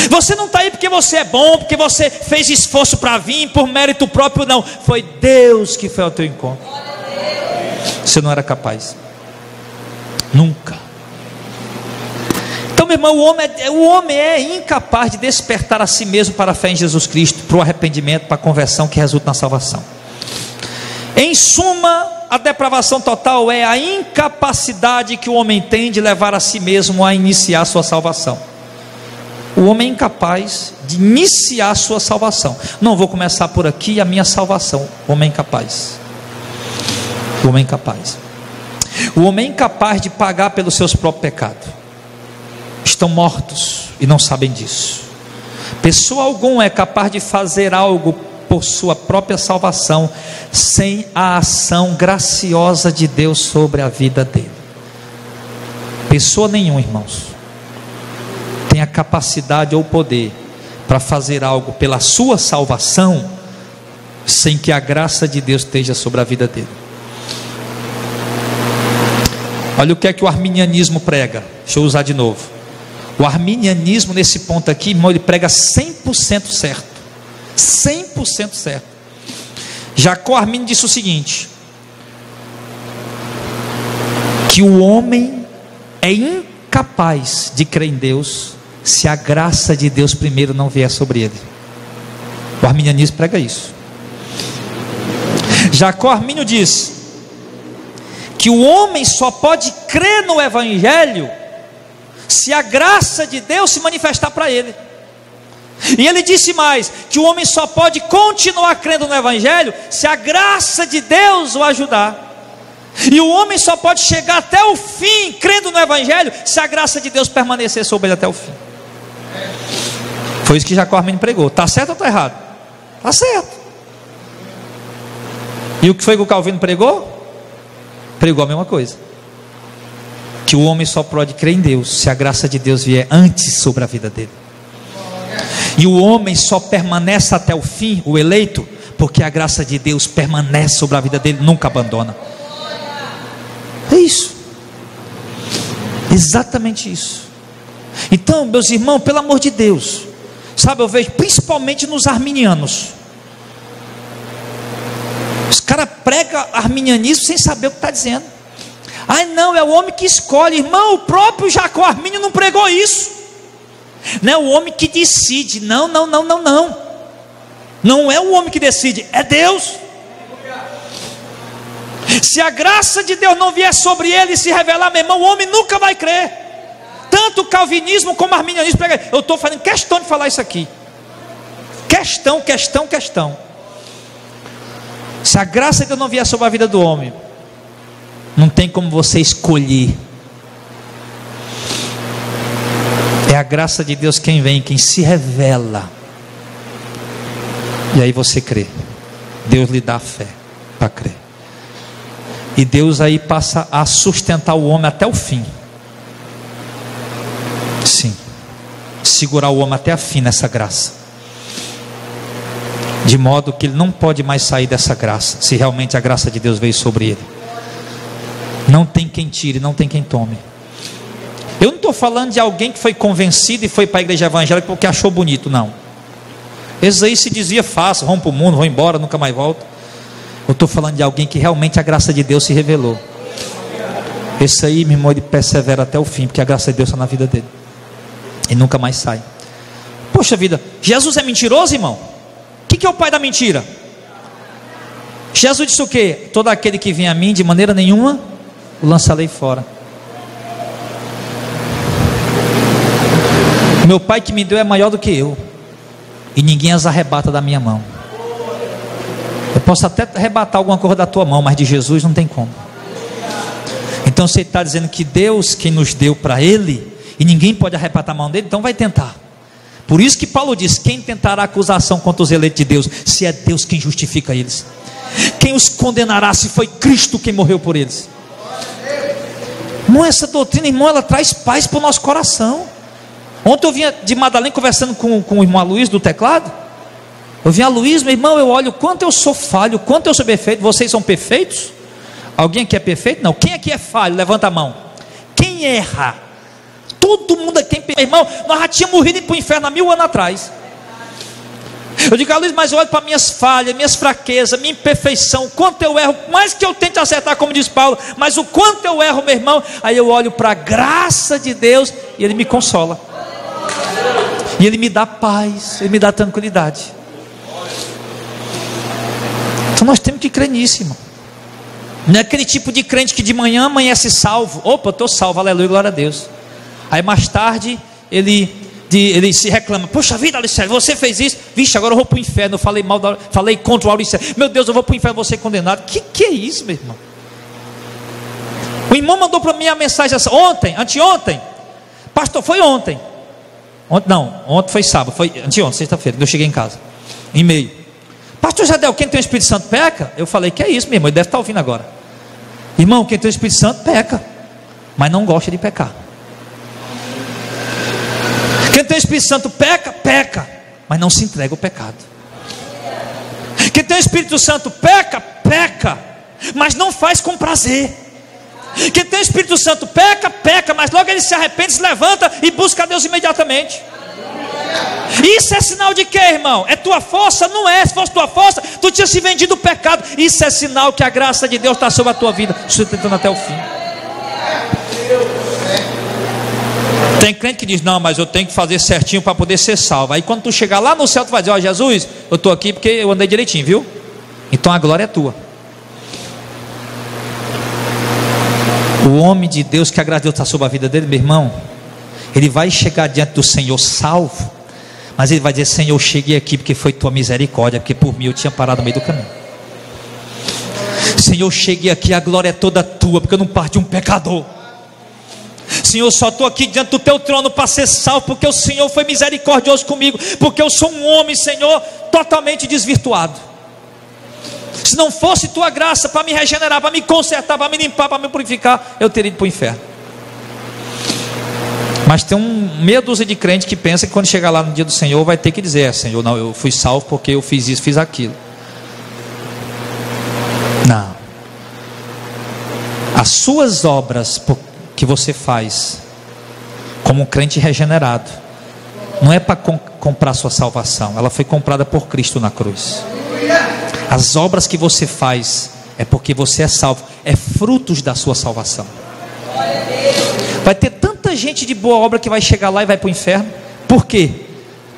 Speaker 1: Você não está aí porque você é bom, porque você fez esforço para vir, por mérito próprio, não. Foi Deus que foi ao teu encontro. Você não era capaz. Nunca. Então, meu irmão, o homem é incapaz de despertar a si mesmo para a fé em Jesus Cristo, para o arrependimento, para a conversão que resulta na salvação. Em suma, a depravação total é a incapacidade que o homem tem de levar a si mesmo a iniciar a sua salvação. O homem é incapaz de iniciar a sua salvação. Não vou começar por aqui a minha salvação. O homem é incapaz. O homem é incapaz. O homem é incapaz de pagar pelos seus próprios pecados. Estão mortos e não sabem disso. Pessoa alguma é capaz de fazer algo por sua própria salvação sem a ação graciosa de Deus sobre a vida dele. Pessoa nenhuma, irmãos, tem a capacidade ou poder para fazer algo pela sua salvação sem que a graça de Deus esteja sobre a vida dele. Olha o que é que o arminianismo prega. Deixa eu usar de novo. O arminianismo nesse ponto aqui, irmão, ele prega 100% certo. 100% certo. Jacó Armínio disse o seguinte: que o homem é incapaz de crer em Deus se a graça de Deus primeiro não vier sobre ele. O arminianismo prega isso. Jacó Armínio diz que o homem só pode crer no Evangelho se a graça de Deus se manifestar para ele. E ele disse mais, que o homem só pode continuar crendo no Evangelho se a graça de Deus o ajudar. E o homem só pode chegar até o fim crendo no Evangelho se a graça de Deus permanecer sobre ele até o fim. Foi isso que Jacó Armínio pregou. Está certo ou está errado? Está certo. E o que foi que o Calvino pregou? Pregou a mesma coisa. Que o homem só pode crer em Deus se a graça de Deus vier antes sobre a vida dele. E o homem só permanece até o fim, o eleito, porque a graça de Deus permanece sobre a vida dele, nunca abandona. É isso. Exatamente isso. Então, meus irmãos, pelo amor de Deus, sabe, eu vejo principalmente nos arminianos. Os caras pregam arminianismo sem saber o que está dizendo. Ai não, é o homem que escolhe. Irmão, o próprio Jacó Armínio não pregou isso. Não é o homem que decide. Não. Não é o homem que decide, é Deus. Se a graça de Deus não vier sobre ele e se revelar, meu irmão, o homem nunca vai crer. Tanto o calvinismo como o arminianismo pregam. Eu estou fazendo questão de falar isso aqui. Questão. Se a graça de Deus não vier sobre a vida do homem, não tem como você escolher. É a graça de Deus quem vem, quem se revela. E aí você crê. Deus lhe dá a fé para crer. E Deus aí passa a sustentar o homem até o fim. Sim. Segurar o homem até a fim nessa graça. De modo que ele não pode mais sair dessa graça, se realmente a graça de Deus veio sobre ele. Não tem quem tire, não tem quem tome. Eu não estou falando de alguém que foi convencido e foi para a igreja evangélica porque achou bonito, não. Esse aí se dizia fácil, vão para o mundo, vão embora, nunca mais volta. Eu estou falando de alguém que realmente a graça de Deus se revelou. Esse aí, meu irmão, ele persevera até o fim, porque a graça de Deus está na vida dele. E nunca mais sai. Poxa vida, Jesus é mentiroso, irmão? O que é o pai da mentira? Jesus disse o quê? Todo aquele que vem a mim, de maneira nenhuma o lançarei fora. Meu pai que me deu é maior do que eu, e ninguém as arrebata da minha mão. Eu posso até arrebatar alguma coisa da tua mão, mas de Jesus não tem como. Então você está dizendo que Deus quem nos deu para Ele, e ninguém pode arrebatar a mão dele, então vai tentar. Por isso que Paulo diz: quem tentará acusação contra os eleitos de Deus, se é Deus quem justifica eles? Quem os condenará, se foi Cristo quem morreu por eles? Irmão, essa doutrina, irmão, ela traz paz para o nosso coração. Ontem eu vinha de Madalena conversando com o irmão Luiz do teclado. Eu vinha a Luiz, meu irmão, eu olho quanto eu sou falho, quanto eu sou perfeito. Vocês são perfeitos? Alguém aqui é perfeito? Não. Quem aqui é falho? Levanta a mão. Quem erra? Todo mundo aqui tem perfeito. Irmão, nós já tínhamos morrido e ir para o inferno há 1000 anos atrás. Eu digo: Luiz, mas eu olho para minhas falhas, minhas fraquezas, minha imperfeição, quanto eu erro, mais que eu tente acertar, como diz Paulo, mas o quanto eu erro, meu irmão. Aí eu olho para a graça de Deus e Ele me consola, e Ele me dá paz, Ele me dá tranquilidade. Então nós temos que crer nisso, irmão. Não é aquele tipo de crente que de manhã amanhece salvo. Opa, eu estou salvo, aleluia, glória a Deus. Aí mais tarde ele se reclama: poxa vida, Alicélio, você fez isso, vixe, agora eu vou para o inferno. Eu falei mal, falei contra o Alicélio, meu Deus, eu vou para o inferno, vou ser condenado. Que é isso, meu irmão? O irmão mandou para mim a mensagem essa, anteontem, pastor, foi ontem. Ontem foi sábado, foi anteontem, sexta-feira, quando eu cheguei em casa, e-mail: pastor Jadel, quem tem o Espírito Santo peca? Eu falei: que é isso, meu irmão? Ele deve estar ouvindo agora. Irmão, quem tem o Espírito Santo peca, mas não gosta de pecar. Quem tem o Espírito Santo peca, mas não se entrega ao pecado. Quem tem o Espírito Santo peca, mas não faz com prazer. Quem tem o Espírito Santo peca, mas logo ele se arrepende, se levanta e busca a Deus imediatamente. Isso é sinal de quê, irmão? É tua força? Não é. Se fosse tua força, tu tinha se vendido o pecado. Isso é sinal que a graça de Deus está sobre a tua vida, sustentando até o fim. Tem crente que diz: não, mas eu tenho que fazer certinho para poder ser salvo. Aí quando tu chegar lá no céu, tu vai dizer: ó, Jesus, eu estou aqui porque eu andei direitinho, viu? Então a glória é tua. O homem de Deus, que a graça de Deus está sobre a vida dele, meu irmão, ele vai chegar diante do Senhor salvo, mas ele vai dizer: Senhor, eu cheguei aqui porque foi tua misericórdia, porque por mim eu tinha parado no meio do caminho. Senhor, eu cheguei aqui, a glória é toda tua, porque eu não parto de um pecador. Senhor, eu só estou aqui diante do teu trono para ser salvo, porque o Senhor foi misericordioso comigo, porque eu sou um homem, Senhor, totalmente desvirtuado. Se não fosse tua graça para me regenerar, para me consertar, para me limpar, para me purificar, eu teria ido para o inferno. Mas tem meia dúzia de crente que pensa que quando chegar lá no dia do Senhor vai ter que dizer: Senhor, não, eu fui salvo porque eu fiz isso, fiz aquilo. Não. As suas obras que você faz como um crente regenerado não é para comprar sua salvação, ela foi comprada por Cristo na cruz. As obras que você faz é porque você é salvo, é frutos da sua salvação. Vai ter tanta gente de boa obra que vai chegar lá e vai para o inferno. Por quê?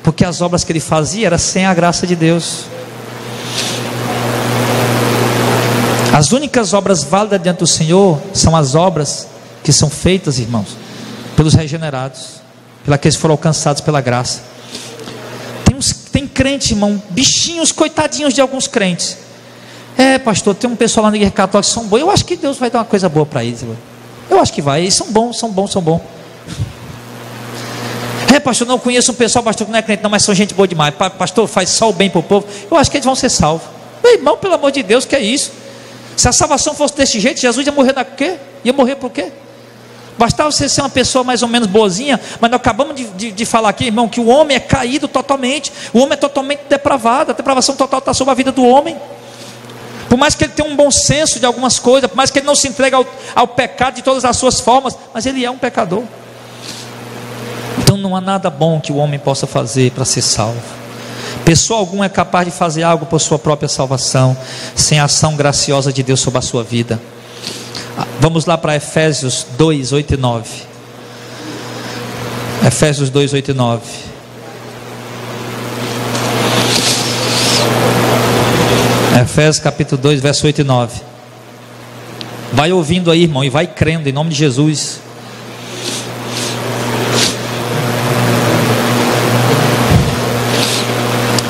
Speaker 1: Porque as obras que ele fazia eram sem a graça de Deus. As únicas obras válidas diante do Senhor são as obras que são feitas, irmãos, pelos regenerados, pelos que foram alcançados pela graça. Tem crente, irmão, bichinhos, coitadinhos de alguns crentes. Pastor, tem um pessoal lá na igreja católica que são bons. Eu acho que Deus vai dar uma coisa boa para eles. Eu acho que vai. Eles são bons. Pastor, não conheço um pessoal, pastor, que não é crente, não, mas são gente boa demais. Pastor, faz só o bem para o povo. Eu acho que eles vão ser salvos. Meu irmão, pelo amor de Deus, que é isso? Se a salvação fosse desse jeito, Jesus ia morrer quê? Ia morrer por quê? Bastava você ser uma pessoa mais ou menos boazinha. Mas nós acabamos de falar aqui, irmão, que o homem é caído totalmente. O homem é totalmente depravado. A depravação total está sobre a vida do homem. Por mais que ele tenha um bom senso de algumas coisas, por mais que ele não se entregue ao pecado de todas as suas formas, mas ele é um pecador. Então não há nada bom que o homem possa fazer para ser salvo. Pessoa alguma é capaz de fazer algo por sua própria salvação, sem a ação graciosa de Deus sobre a sua vida. Vamos lá para Efésios 2, 8 e 9. Efésios 2, 8 e 9. Efésios capítulo 2, verso 8 e 9. Vai ouvindo aí, irmão, e vai crendo em nome de Jesus.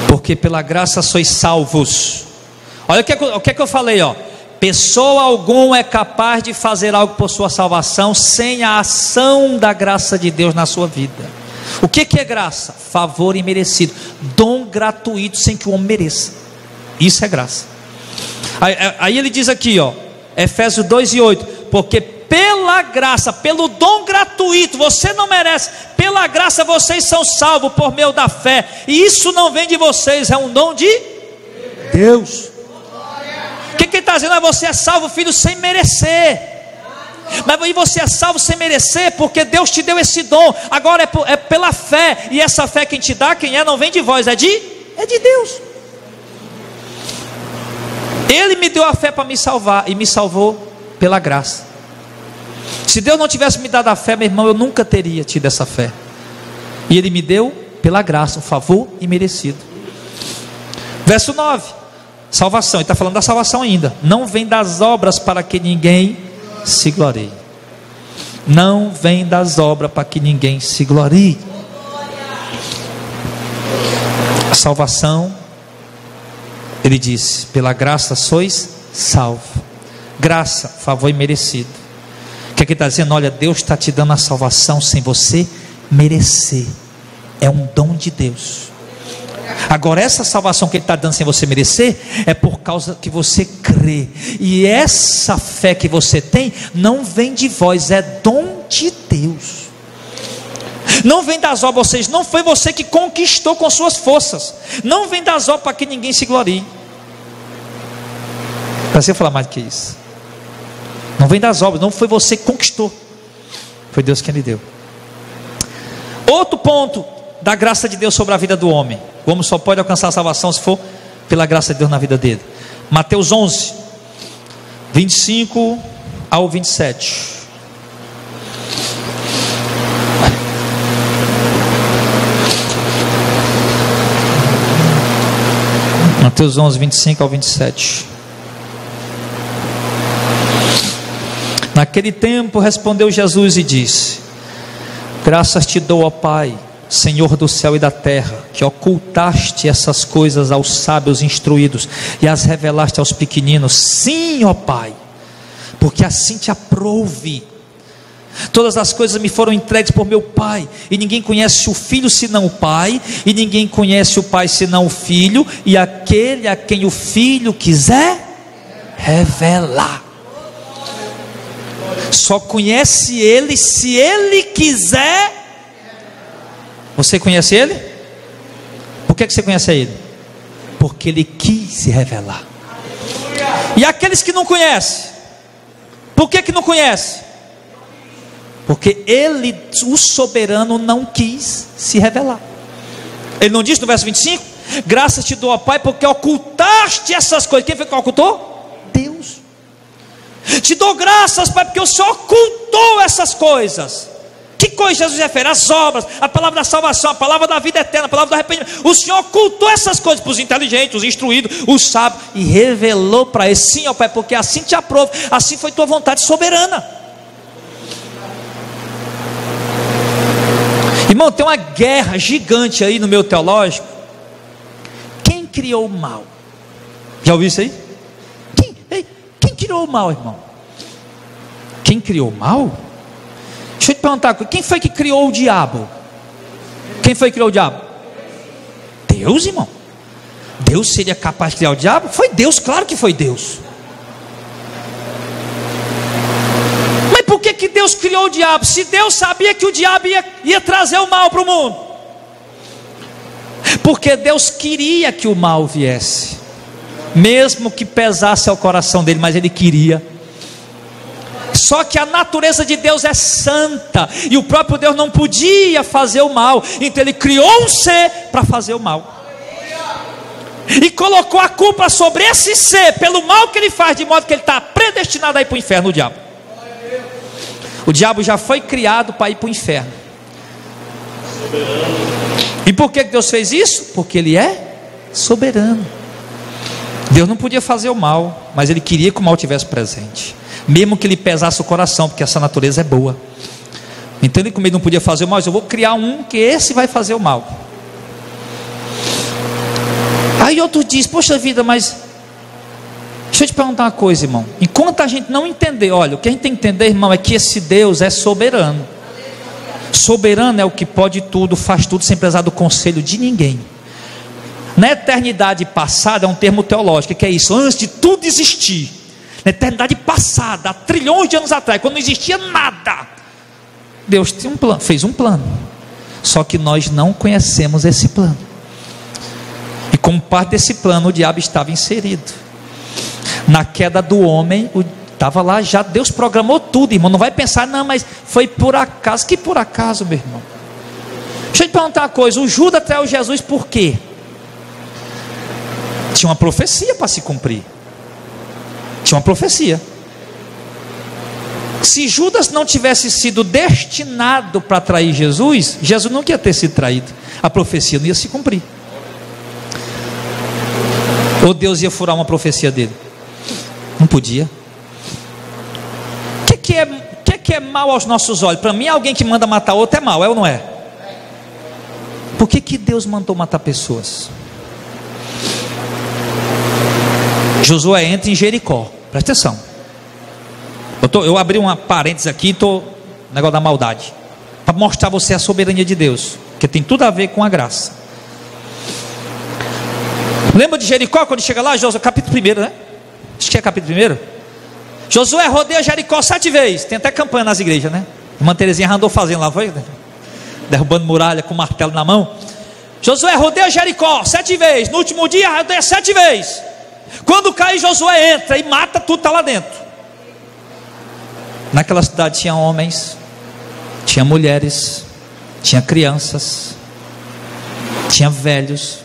Speaker 1: Porque pela graça sois salvos. Olha o que é que eu falei, ó. Pessoa alguma é capaz de fazer algo por sua salvação sem a ação da graça de Deus na sua vida. O que é graça? Favor imerecido, dom gratuito sem que o homem mereça. Isso é graça. Aí ele diz aqui, ó, Efésios 2:8, porque pela graça, pelo dom gratuito, você não merece, pela graça vocês são salvos por meio da fé, e isso não vem de vocês, é um dom de Deus. O que ele está dizendo? Você é salvo, filho, sem merecer. Mas aí você é salvo sem merecer, porque Deus te deu esse dom. Agora é pela fé, e essa fé quem te dá, quem é, não vem de vós, é de Deus. Ele me deu a fé para me salvar, e me salvou pela graça. Se Deus não tivesse me dado a fé, meu irmão, eu nunca teria tido essa fé. E Ele me deu pela graça, um favor imerecido. Verso 9, salvação, ele está falando da salvação ainda. Não vem das obras para que ninguém se glorie. Não vem das obras para que ninguém se glorie. A salvação, ele disse, pela graça sois salvos. Graça, favor imerecido. O que ele está dizendo? Olha, Deus está te dando a salvação sem você merecer. É um dom de Deus. Agora essa salvação que Ele está dando sem você merecer, é por causa que você crê. E essa fé que você tem, não vem de vós, é dom de Deus. Não vem das obras, ou seja, não foi você que conquistou com suas forças. Não vem das obras para que ninguém se glorie. Para você falar mais do que isso. Não vem das obras, não foi você que conquistou. Foi Deus quem lhe deu. Outro ponto da graça de Deus sobre a vida do homem. O homem só pode alcançar a salvação se for pela graça de Deus na vida dele. Mateus 11, 25 ao 27. Mateus 11, 25 ao 27. Naquele tempo respondeu Jesus e disse: graças te dou, ó Pai, Senhor do céu e da terra, que ocultaste essas coisas aos sábios instruídos e as revelaste aos pequeninos. Sim, ó Pai, porque assim te aprouve. Todas as coisas me foram entregues por meu Pai, e ninguém conhece o Filho senão o Pai, e ninguém conhece o Pai senão o Filho, e aquele a quem o Filho quiser revelar. Só conhece Ele se Ele quiser. Você conhece Ele? Por que você conhece Ele? Porque Ele quis se revelar. E aqueles que não conhecem, por que não conhecem? Porque Ele, o soberano, não quis se revelar. Ele não disse no verso 25: graças te dou, ó Pai, porque ocultaste essas coisas. Quem foi que ocultou? Deus. Te dou graças, Pai, porque o Senhor ocultou essas coisas. Que coisa Jesus refere? As obras, a palavra da salvação, a palavra da vida eterna, a palavra do arrependimento. O Senhor ocultou essas coisas para os inteligentes, os instruídos, os sábios, e revelou para eles. Sim, ó Pai, porque assim te aprove, assim foi tua vontade soberana. Irmão, tem uma guerra gigante aí no meio teológico. Quem criou o mal? Já ouviu isso aí? Quem criou o mal, irmão? Quem criou o mal? Deixa eu te perguntar, quem foi que criou o diabo? Quem foi que criou o diabo? Deus, irmão. Deus seria capaz de criar o diabo? Foi Deus, claro que foi Deus. Mas por que Deus criou o diabo? Se Deus sabia que o diabo ia trazer o mal para o mundo. Porque Deus queria que o mal viesse, mesmo que pesasse ao coração dele, mas ele queria. Só que a natureza de Deus é santa, e o próprio Deus não podia fazer o mal, então ele criou um ser para fazer o mal, e colocou a culpa sobre esse ser, pelo mal que ele faz, de modo que ele está predestinado a ir para o inferno. O diabo, o diabo já foi criado para ir para o inferno. E por que Deus fez isso? Porque ele é soberano. Deus não podia fazer o mal, mas ele queria que o mal estivesse presente, mesmo que ele pesasse o coração, porque essa natureza é boa. Então ele, como ele não podia fazer o mal, eu vou criar um que esse vai fazer o mal. Aí outro diz: poxa vida, mas Deixa eu te perguntar uma coisa, irmão. Enquanto a gente não entender, olha, o que a gente tem que entender, irmão, é que esse Deus é soberano. Soberano é o que pode tudo, faz tudo, sem precisar do conselho de ninguém. Na eternidade passada, é um termo teológico, que é isso, antes de tudo existir. Na eternidade passada, há trilhões de anos atrás, quando não existia nada, Deus tinha um plano, fez um plano. Só que nós não conhecemos esse plano. E como parte desse plano, o diabo estava inserido. Na queda do homem, estava lá já, Deus programou tudo, irmão. Não vai pensar, não, mas foi por acaso. Que por acaso, meu irmão? Deixa eu te perguntar uma coisa, o Judas traiu Jesus por quê? Tinha uma profecia para se cumprir. Tinha uma profecia. Se Judas não tivesse sido destinado para trair Jesus, Jesus não ia ter sido traído. A profecia não ia se cumprir. Ou Deus ia furar uma profecia dele? Não podia. O que é mal aos nossos olhos? Para mim, alguém que manda matar outro é mal, é ou não é? Por que Deus mandou matar pessoas? Josué entra em Jericó, presta atenção. Eu abri uma parênteses aqui, negócio da maldade, para mostrar a você a soberania de Deus, que tem tudo a ver com a graça. Lembra de Jericó, quando chega lá, Josué, capítulo 1, né? Acho que é capítulo 1. Josué rodeia Jericó 7 vezes. Tem até campanha nas igrejas, né? Irmã Terezinha andou fazendo lá, foi? Derrubando muralha com martelo na mão. Josué rodeia Jericó 7 vezes. No último dia rodeia 7 vezes. Quando cai, Josué entra e mata tudo que está lá dentro. Naquela cidade tinha homens, tinha mulheres, tinha crianças, tinha velhos.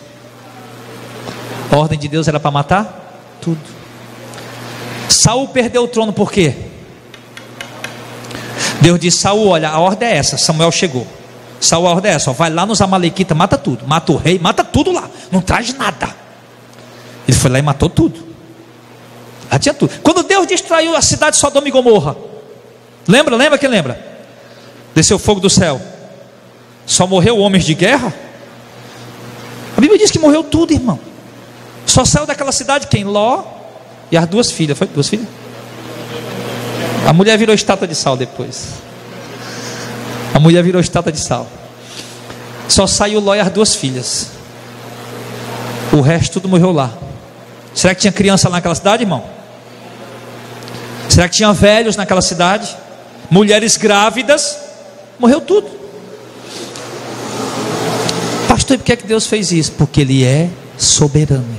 Speaker 1: A ordem de Deus era para matar tudo. Saul perdeu o trono por quê? Deus disse: Saul, olha, a ordem é essa. Samuel chegou. Saul, a ordem é essa, ó, vai lá nos amalequitas, mata tudo, mata o rei, mata tudo lá, não traz nada. Ele foi lá e matou tudo. Lá tinha tudo. Quando Deus destruiu a cidade de Sodoma e Gomorra, lembra quem lembra? Desceu fogo do céu. Só morreu homens de guerra? A Bíblia diz que morreu tudo, irmão. Só saiu daquela cidade quem? Ló e as 2 filhas. Foi 2 filhas? A mulher virou estátua de sal depois. A mulher virou estátua de sal. Só saiu Ló e as 2 filhas. O resto tudo morreu lá. Será que tinha criança lá naquela cidade, irmão? Será que tinha velhos naquela cidade? Mulheres grávidas? Morreu tudo. Pastor, e por que Deus fez isso? Porque Ele é soberano.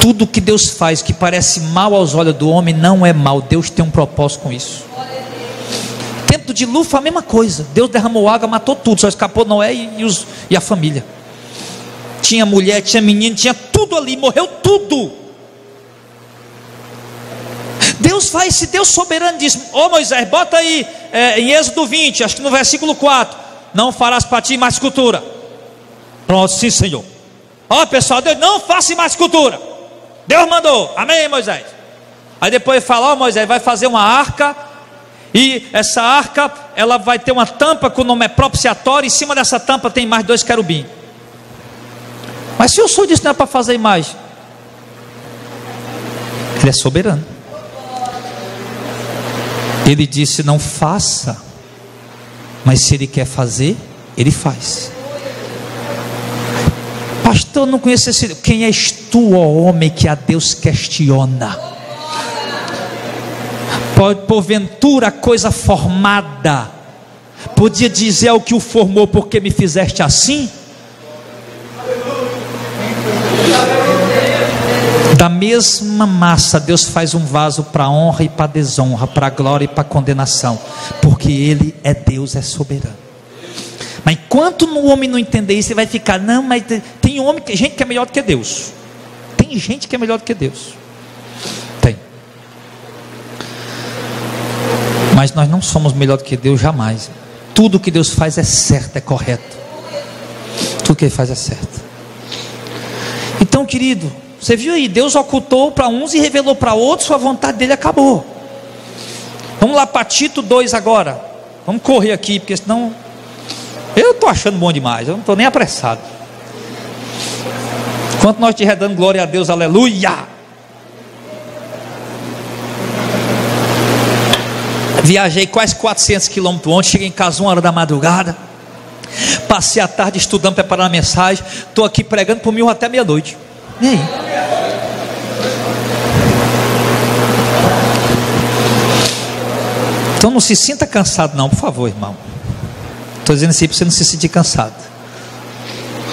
Speaker 1: Tudo que Deus faz que parece mal aos olhos do homem não é mal. Deus tem um propósito com isso. Tempo do dilúvio foi a mesma coisa. Deus derramou água, matou tudo, só escapou Noé e a família. Tinha mulher, tinha menino, tinha tudo ali, morreu tudo. Deus faz, se Deus soberano diz: ô Moisés, bota aí em Êxodo 20, acho que no versículo 4, não farás para ti mais escultura. Pronto, sim Senhor. Ó pessoal, Deus não faça mais escultura. Deus mandou, amém Moisés. Aí depois fala: ó Moisés, vai fazer uma arca, e essa arca, ela vai ter uma tampa com o nome propiciatório, em cima dessa tampa tem mais 2 querubins. Mas se o Senhor disse não é para fazer imagem, Ele é soberano. Ele disse: não faça. Mas se Ele quer fazer, Ele faz. Pastor, eu não conheço esse. Quem és tu, ó homem, que a Deus questiona? Pode, porventura, coisa formada podia dizer ao que o formou: porque me fizeste assim? Da mesma massa Deus faz um vaso para honra e para desonra, para glória e para condenação, porque Ele é Deus, é soberano. Mas enquanto o homem não entender isso, ele vai ficar: não, mas tem homem, gente que é melhor do que Deus. Tem gente que é melhor do que Deus. Tem. Mas nós não somos melhor do que Deus jamais. Tudo que Deus faz é certo, é correto. Tudo que Ele faz é certo. Então, querido, você viu aí, Deus ocultou para uns e revelou para outros, a vontade dele acabou. Vamos lá para Tito 2 agora. Vamos correr aqui, porque senão eu estou achando bom demais, eu não estou nem apressado. Enquanto nós estivermos dando glória a Deus, aleluia. Viajei quase 400 quilômetros ontem, cheguei em casa 1 hora da madrugada. Passei a tarde estudando, preparando a mensagem. Estou aqui pregando por mim até meia-noite. E aí? Então não se sinta cansado não, por favor, irmão. Estou dizendo assim para você não se sentir cansado.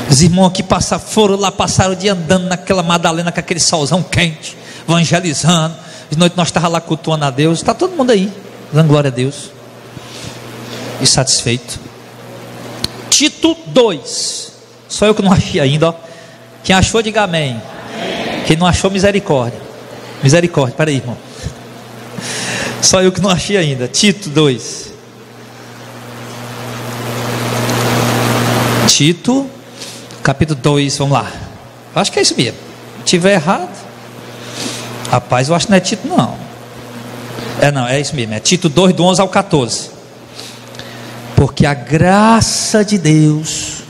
Speaker 1: Os irmãos aqui foram lá, passaram o dia andando naquela Madalena, com aquele solzão quente, evangelizando. De noite nós estávamos lá cultuando a Deus. Está todo mundo aí, dando glória a Deus e satisfeito. Tito 2. Só eu que não achei ainda, ó. Quem achou, diga amém. Quem não achou, misericórdia. Misericórdia, peraí, irmão. Só eu que não achei ainda. Tito 2. Tito, capítulo 2, vamos lá. Eu acho que é isso mesmo. Se tiver errado, rapaz, eu acho que não é Tito não. Não, é isso mesmo. É Tito 2, do 11 ao 14. Porque a graça de Deus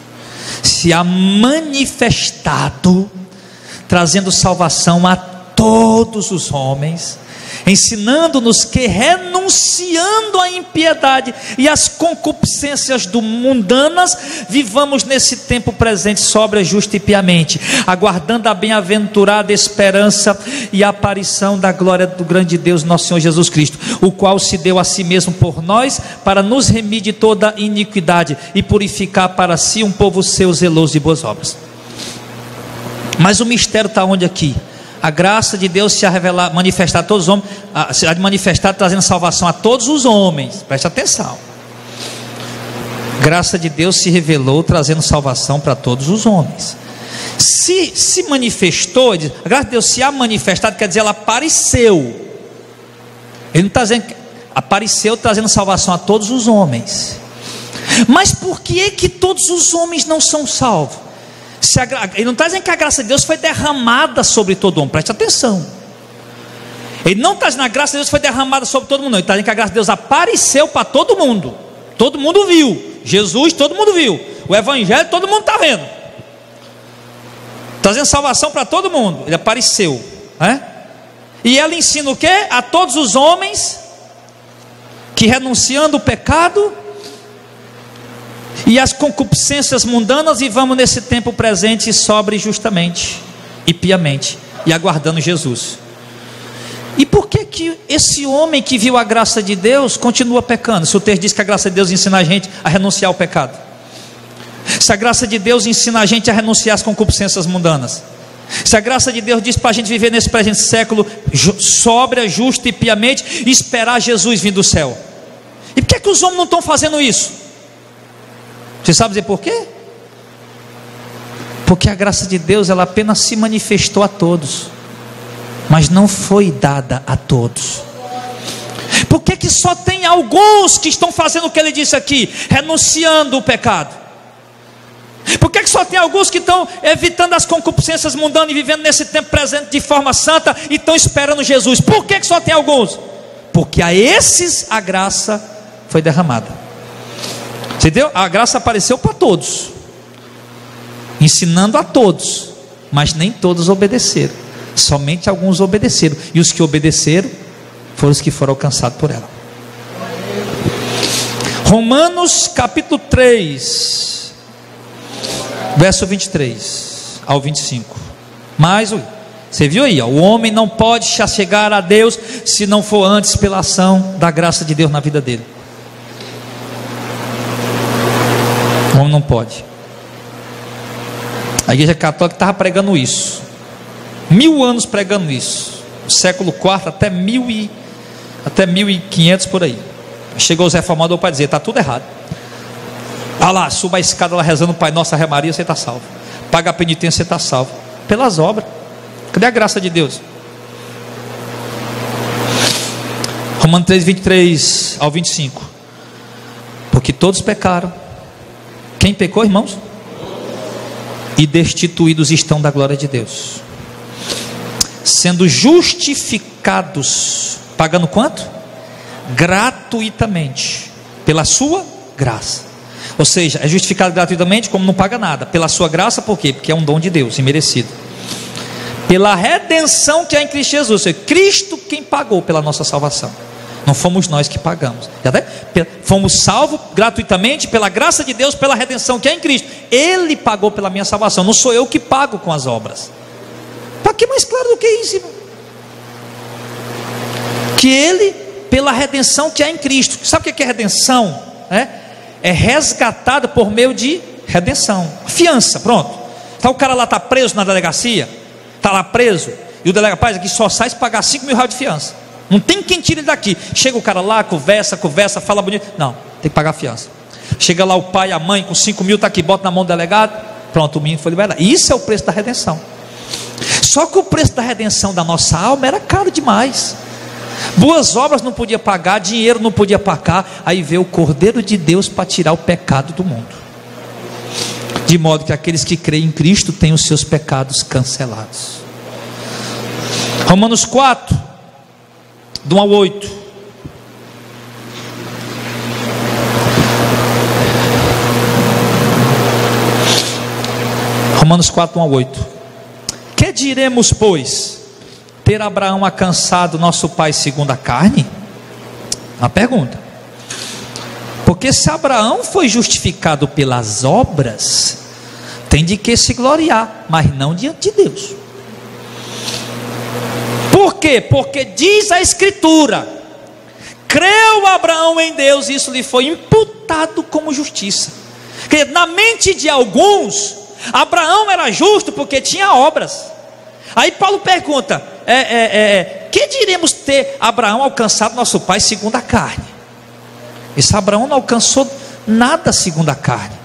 Speaker 1: se há manifestado, trazendo salvação a todos os homens, ensinando-nos que, renunciando à impiedade e às concupiscências mundanas, vivamos nesse tempo presente sóbria, justa e piamente, aguardando a bem-aventurada esperança e a aparição da glória do grande Deus, nosso Senhor Jesus Cristo, o qual se deu a si mesmo por nós, para nos remir de toda iniquidade e purificar para si um povo seu zeloso de boas obras. Mas o mistério está onde aqui? A graça de Deus se há revelar, manifestar a todos os homens, se há de manifestar trazendo salvação a todos os homens. Preste atenção. Graça de Deus se revelou trazendo salvação para todos os homens. Se manifestou, a graça de Deus se há manifestado, quer dizer, ela apareceu. Ele não está dizendo que apareceu trazendo salvação a todos os homens. Mas por que é que todos os homens não são salvos? Ele não está dizendo que a graça de Deus foi derramada sobre todo homem, preste atenção. Ele não está dizendo que a graça de Deus foi derramada sobre todo mundo, não. Ele está dizendo que a graça de Deus apareceu para todo mundo viu, Jesus todo mundo viu, o Evangelho todo mundo está vendo, trazendo salvação para todo mundo, ele apareceu, né? E ela ensina o que? A todos os homens, que renunciando o pecado e as concupiscências mundanas, vivamos nesse tempo presente sobre justamente e piamente, e aguardando Jesus. E por que esse homem que viu a graça de Deus continua pecando? Se o texto diz que a graça de Deus ensina a gente a renunciar ao pecado, se a graça de Deus ensina a gente a renunciar às concupiscências mundanas, se a graça de Deus diz para a gente viver nesse presente século sóbria, justa e piamente, e esperar Jesus vir do céu, e por que os homens não estão fazendo isso? Você sabe dizer por quê? Porque a graça de Deus, ela apenas se manifestou a todos, mas não foi dada a todos. Por que só tem alguns que estão fazendo o que ele disse aqui, renunciando o pecado? Por que só tem alguns que estão evitando as concupiscências mundanas e vivendo nesse tempo presente de forma santa e estão esperando Jesus? Por que só tem alguns? Porque a esses a graça foi derramada. Entendeu? A graça apareceu para todos, ensinando a todos, mas nem todos obedeceram. Somente alguns obedeceram, e os que obedeceram foram os que foram alcançados por ela. Romanos capítulo 3, verso 23 ao 25. Mas você viu aí, ó, o homem não pode chegar a Deus se não for antes pela ação da graça de Deus na vida dele. O homem não pode. A igreja católica estava pregando isso, 1000 anos pregando isso, século IV até 1500 por aí. Chegou os reformadores para dizer: está tudo errado. Ah lá, suba a escada lá rezando o Pai Nosso, Ave Maria, você está salvo. Paga a penitência, você está salvo. Pelas obras. Cadê a graça de Deus? Romanos 3, 23 ao 25. Porque todos pecaram. Quem pecou, irmãos? E destituídos estão da glória de Deus, sendo justificados, pagando quanto? Gratuitamente, pela sua graça. Ou seja, é justificado gratuitamente, como não paga nada, pela sua graça. Por quê? Porque é um dom de Deus, imerecido. Pela redenção que há em Cristo Jesus. Cristo quem pagou pela nossa salvação. Não fomos nós que pagamos. Fomos salvos gratuitamente pela graça de Deus, pela redenção que há em Cristo. Ele pagou pela minha salvação. Não sou eu que pago com as obras. Para que mais claro do que isso, irmão? Que Ele, pela redenção que há em Cristo. Sabe o que é redenção? É resgatado por meio de redenção. Fiança, pronto. Então o cara lá está preso na delegacia. Está lá preso. E o delegado, rapaz, aqui só sai se pagar 5 mil reais de fiança. Não tem quem tire ele daqui. Chega o cara lá, conversa, fala bonito. Não, tem que pagar a fiança. Chega lá o pai, a mãe com 5 mil, está aqui, bota na mão do delegado. Pronto, o menino foi liberado. Isso é o preço da redenção. Só que o preço da redenção da nossa alma era caro demais. Boas obras não podia pagar, dinheiro não podia pagar. Aí veio o Cordeiro de Deus para tirar o pecado do mundo. De modo que aqueles que creem em Cristo têm os seus pecados cancelados. Romanos 4, do 1 ao 8. Romanos 4, 1 ao 8. Que diremos, pois? Ter Abraão alcançado nosso pai segundo a carne? Uma pergunta. Porque se Abraão foi justificado pelas obras, tem de que se gloriar, mas não diante de Deus. Por quê? Porque diz a Escritura: creu Abraão em Deus, e isso lhe foi imputado como justiça. Na mente de alguns, Abraão era justo porque tinha obras. Aí Paulo pergunta: que diremos ter Abraão alcançado nosso pai segundo a carne? Esse Abraão não alcançou nada segundo a carne.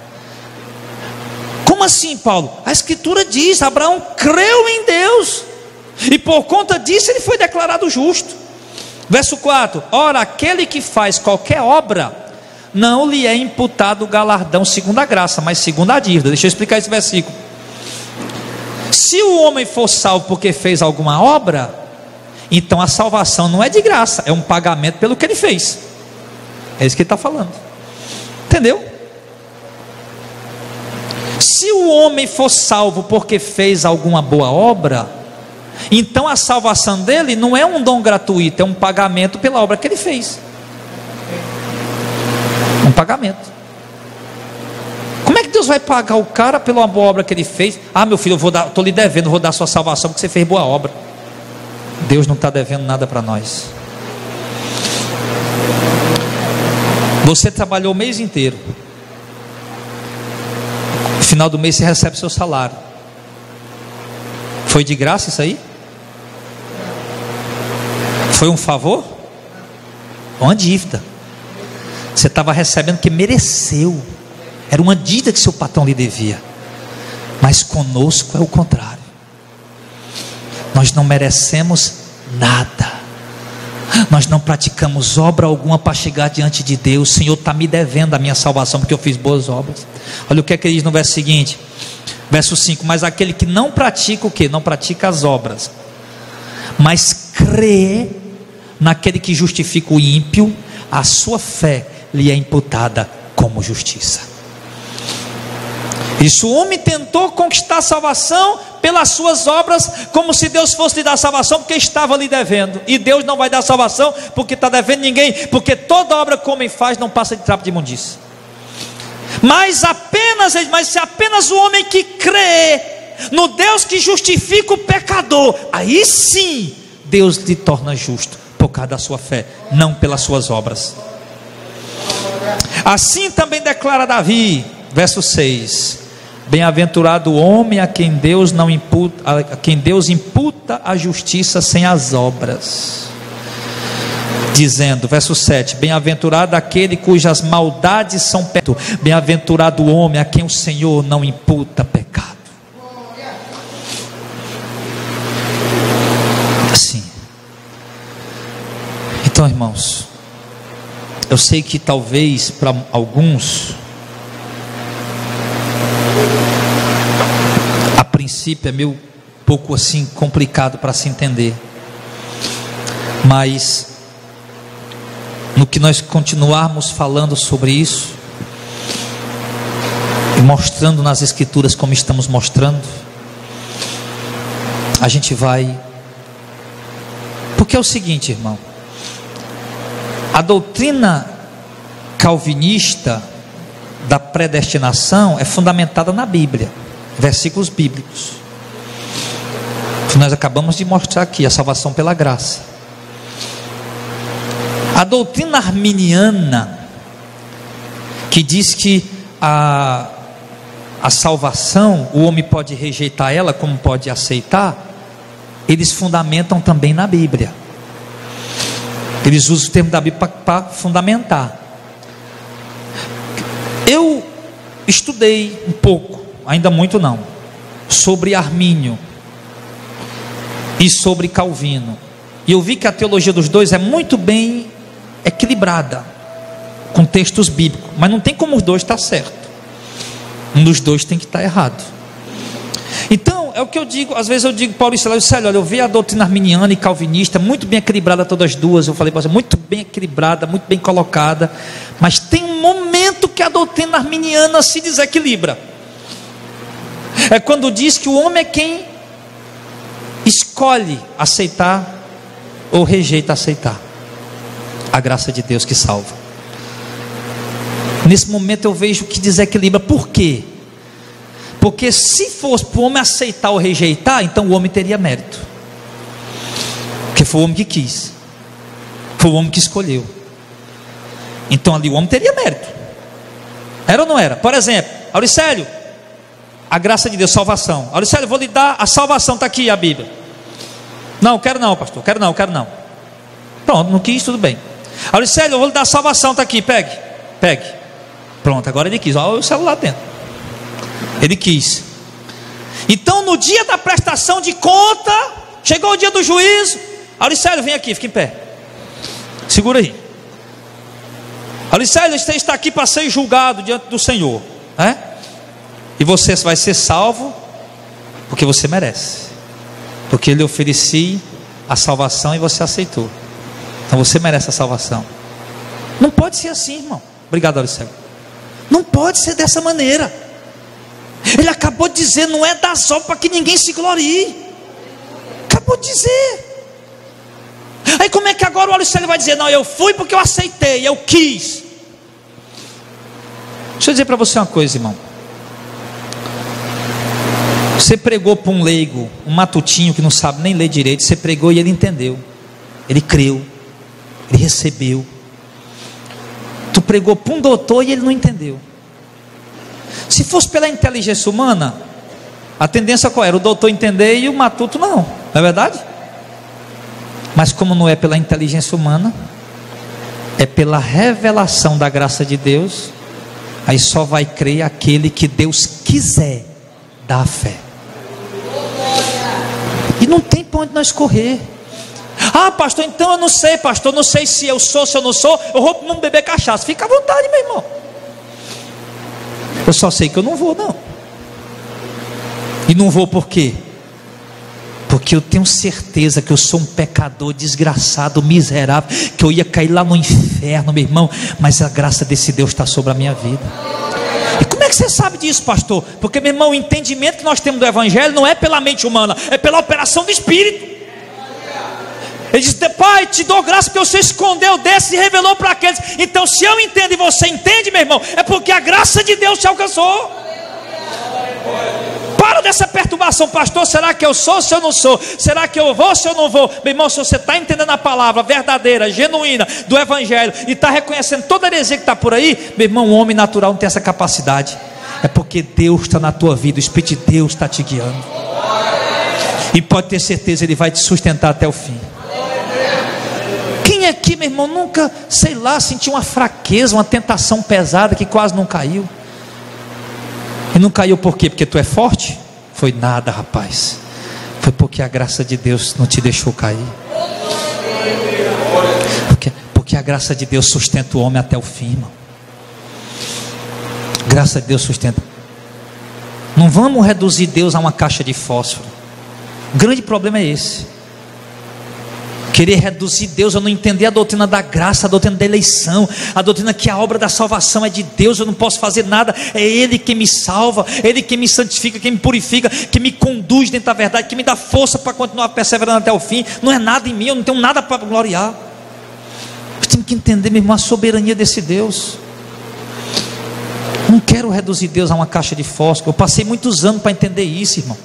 Speaker 1: Como assim, Paulo? A Escritura diz: Abraão creu em Deus, e por conta disso ele foi declarado justo. Verso 4: ora, aquele que faz qualquer obra, não lhe é imputado o galardão segundo a graça, mas segundo a dívida. Deixa eu explicar esse versículo. Se o homem for salvo porque fez alguma obra, então a salvação não é de graça, é um pagamento pelo que ele fez. É isso que ele está falando. Entendeu? Se o homem for salvo porque fez alguma boa obra, então a salvação dele não é um dom gratuito, é um pagamento pela obra que ele fez. Um pagamento. Como é que Deus vai pagar o cara pela boa obra que ele fez? Ah, meu filho, estou lhe devendo, vou dar sua salvação porque você fez boa obra. Deus não está devendo nada para nós. Você trabalhou o mês inteiro. No final do mês você recebe seu salário. Foi de graça isso aí? Foi um favor? Uma dívida. Você estava recebendo que mereceu. Era uma dívida que seu patrão lhe devia. Mas conosco é o contrário. Nós não merecemos nada. Nós não praticamos obra alguma para chegar diante de Deus. O Senhor está me devendo a minha salvação porque eu fiz boas obras. Olha o que é que ele diz no verso seguinte, verso 5: mas aquele que não pratica o que? Não pratica as obras, mas crê naquele que justifica o ímpio, a sua fé lhe é imputada como justiça. Isso, o homem tentou conquistar a salvação pelas suas obras, como se Deus fosse lhe dar salvação porque estava lhe devendo. E Deus não vai dar salvação porque está devendo ninguém, porque toda obra que o homem faz não passa de trapo de imundícia. Mas se apenas o homem que crê no Deus que justifica o pecador, aí sim Deus lhe torna justo por causa da sua fé, não pelas suas obras. Assim também declara Davi, verso 6: bem-aventurado o homem a quem Deus imputa a justiça sem as obras. Dizendo, verso 7: bem-aventurado aquele cujas maldades são perto. Bem-aventurado o homem a quem o Senhor não imputa pecado. Assim. Então, irmãos, eu sei que talvez para alguns a princípio é meio pouco assim complicado para se entender, mas no que nós continuarmos falando sobre isso e mostrando nas Escrituras como estamos mostrando, a gente vai. Porque é o seguinte, irmão, a doutrina calvinista da predestinação é fundamentada na Bíblia, versículos bíblicos, que nós acabamos de mostrar aqui, a salvação pela graça. A doutrina arminiana, que diz que a salvação, o homem pode rejeitar ela como pode aceitar, eles fundamentam também na Bíblia. Eles usam o termo da Bíblia para fundamentar. Eu estudei um pouco, ainda muito não, sobre Armínio e sobre Calvino, e eu vi que a teologia dos dois é muito bem equilibrada com textos bíblicos, mas não tem como os dois estar certo. Um dos dois tem que estar errado. Então, é o que eu digo, às vezes eu digo para o Auricélio, olha, eu vi a doutrina arminiana e calvinista muito bem equilibrada, todas as duas. Eu falei para você, muito bem equilibrada, muito bem colocada, mas tem um momento que a doutrina arminiana se desequilibra. É quando diz que o homem é quem escolhe aceitar ou rejeita aceitar a graça de Deus que salva. Nesse momento eu vejo que desequilibra. Por quê? Porque se fosse para o homem aceitar ou rejeitar, então o homem teria mérito, porque foi o homem que quis, foi o homem que escolheu. Então ali o homem teria mérito. Era ou não era? Por exemplo, Auricélio, a graça de Deus, salvação. Auricélio, vou lhe dar a salvação, está aqui a Bíblia. Não, quero não, pastor, quero não. Pronto, não quis, tudo bem. Auricélio, eu vou lhe dar a salvação, está aqui, pegue. Pronto, agora ele quis, olha o celular dentro. Ele quis. Então no dia da prestação de conta, chegou o dia do juízo. Auricélio, vem aqui, fica em pé. Segura aí. Auricélio, você está aqui para ser julgado diante do Senhor, né? E você vai ser salvo porque você merece, porque Ele oferecia a salvação e você aceitou. Então você merece a salvação. Não pode ser assim, irmão. Obrigado, Auricélio. Não pode ser dessa maneira. Ele acabou de dizer, não é das obras para que ninguém se glorie. Acabou de dizer. Aí como é que agora o Auricélio vai dizer, não, eu fui porque eu aceitei, eu quis. Deixa eu dizer para você uma coisa, irmão. Você pregou para um leigo, um matutinho que não sabe nem ler direito, você pregou e ele entendeu, ele creu, ele recebeu. Tu pregou para um doutor e ele não entendeu. Se fosse pela inteligência humana, a tendência qual era? O doutor entender e o matuto não é verdade? Mas como não é pela inteligência humana, é pela revelação da graça de Deus, aí só vai crer aquele que Deus quiser dar a fé. E não tem para onde nós correr. Ah, pastor, então eu não sei, pastor, não sei se eu sou, se eu não sou, eu vou não beber cachaça. Fica à vontade, meu irmão. Eu só sei que eu não vou, não. E não vou por quê? Porque eu tenho certeza que eu sou um pecador desgraçado, miserável, que eu ia cair lá no inferno, meu irmão, mas a graça desse Deus está sobre a minha vida. E como é que você sabe disso, pastor? Porque, meu irmão, o entendimento que nós temos do Evangelho não é pela mente humana, é pela operação do Espírito. Ele diz, Pai, te dou graça porque você escondeu desses e revelou para aqueles. Então se eu entendo e você entende, meu irmão, é porque a graça de Deus te alcançou. Para dessa perturbação, pastor, será que eu sou, se eu não sou? Será que eu vou, se eu não vou? Meu irmão, se você está entendendo a palavra verdadeira, genuína do Evangelho, e está reconhecendo toda a heresia que está por aí, meu irmão, o homem natural não tem essa capacidade. É porque Deus está na tua vida, o Espírito de Deus está te guiando. E pode ter certeza, Ele vai te sustentar até o fim. Quem aqui, meu irmão, nunca, sei lá, sentiu uma fraqueza, uma tentação pesada que quase não caiu? E não caiu por quê? Porque tu é forte? Foi nada, rapaz. Foi porque a graça de Deus não te deixou cair. Porque a graça de Deus sustenta o homem até o fim, irmão. Graça de Deus sustenta. Não vamos reduzir Deus a uma caixa de fósforo. O grande problema é esse. Querer reduzir Deus, eu não entender a doutrina da graça, a doutrina da eleição, a doutrina que a obra da salvação é de Deus, eu não posso fazer nada, é Ele que me salva, Ele que me santifica, que me purifica, que me conduz dentro da verdade, que me dá força para continuar perseverando até o fim. Não é nada em mim, eu não tenho nada para gloriar. Eu tenho que entender, meu irmão, a soberania desse Deus. Não quero reduzir Deus a uma caixa de fósforo. Eu passei muitos anos para entender isso, irmão.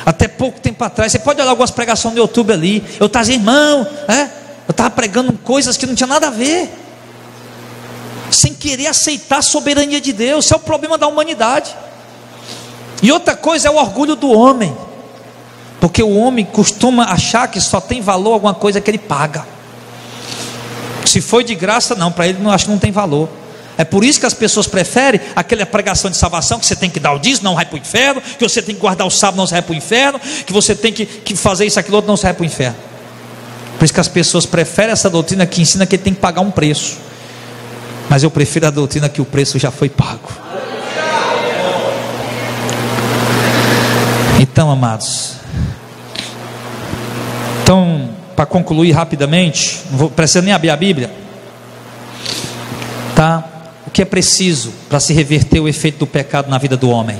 Speaker 1: Até pouco tempo atrás, você pode olhar algumas pregações no YouTube ali, eu estava dizendo, irmão, eu estava pregando coisas que não tinha nada a ver, sem querer aceitar a soberania de Deus. Esse é o problema da humanidade. E outra coisa é o orgulho do homem, porque o homem costuma achar que só tem valor alguma coisa que ele paga. Se foi de graça, não, para ele não, acho que não tem valor. É por isso que as pessoas preferem aquela pregação de salvação, que você tem que dar o dízimo, não vai para o inferno, que você tem que guardar o sábado, não vai para o inferno, que você tem que fazer isso, aquilo outro, não vai para o inferno. Por isso que as pessoas preferem essa doutrina que ensina que ele tem que pagar um preço. Mas eu prefiro a doutrina que o preço já foi pago. Então, amados, para concluir rapidamente, não precisa nem abrir a Bíblia, tá? O que é preciso para se reverter o efeito do pecado na vida do homem?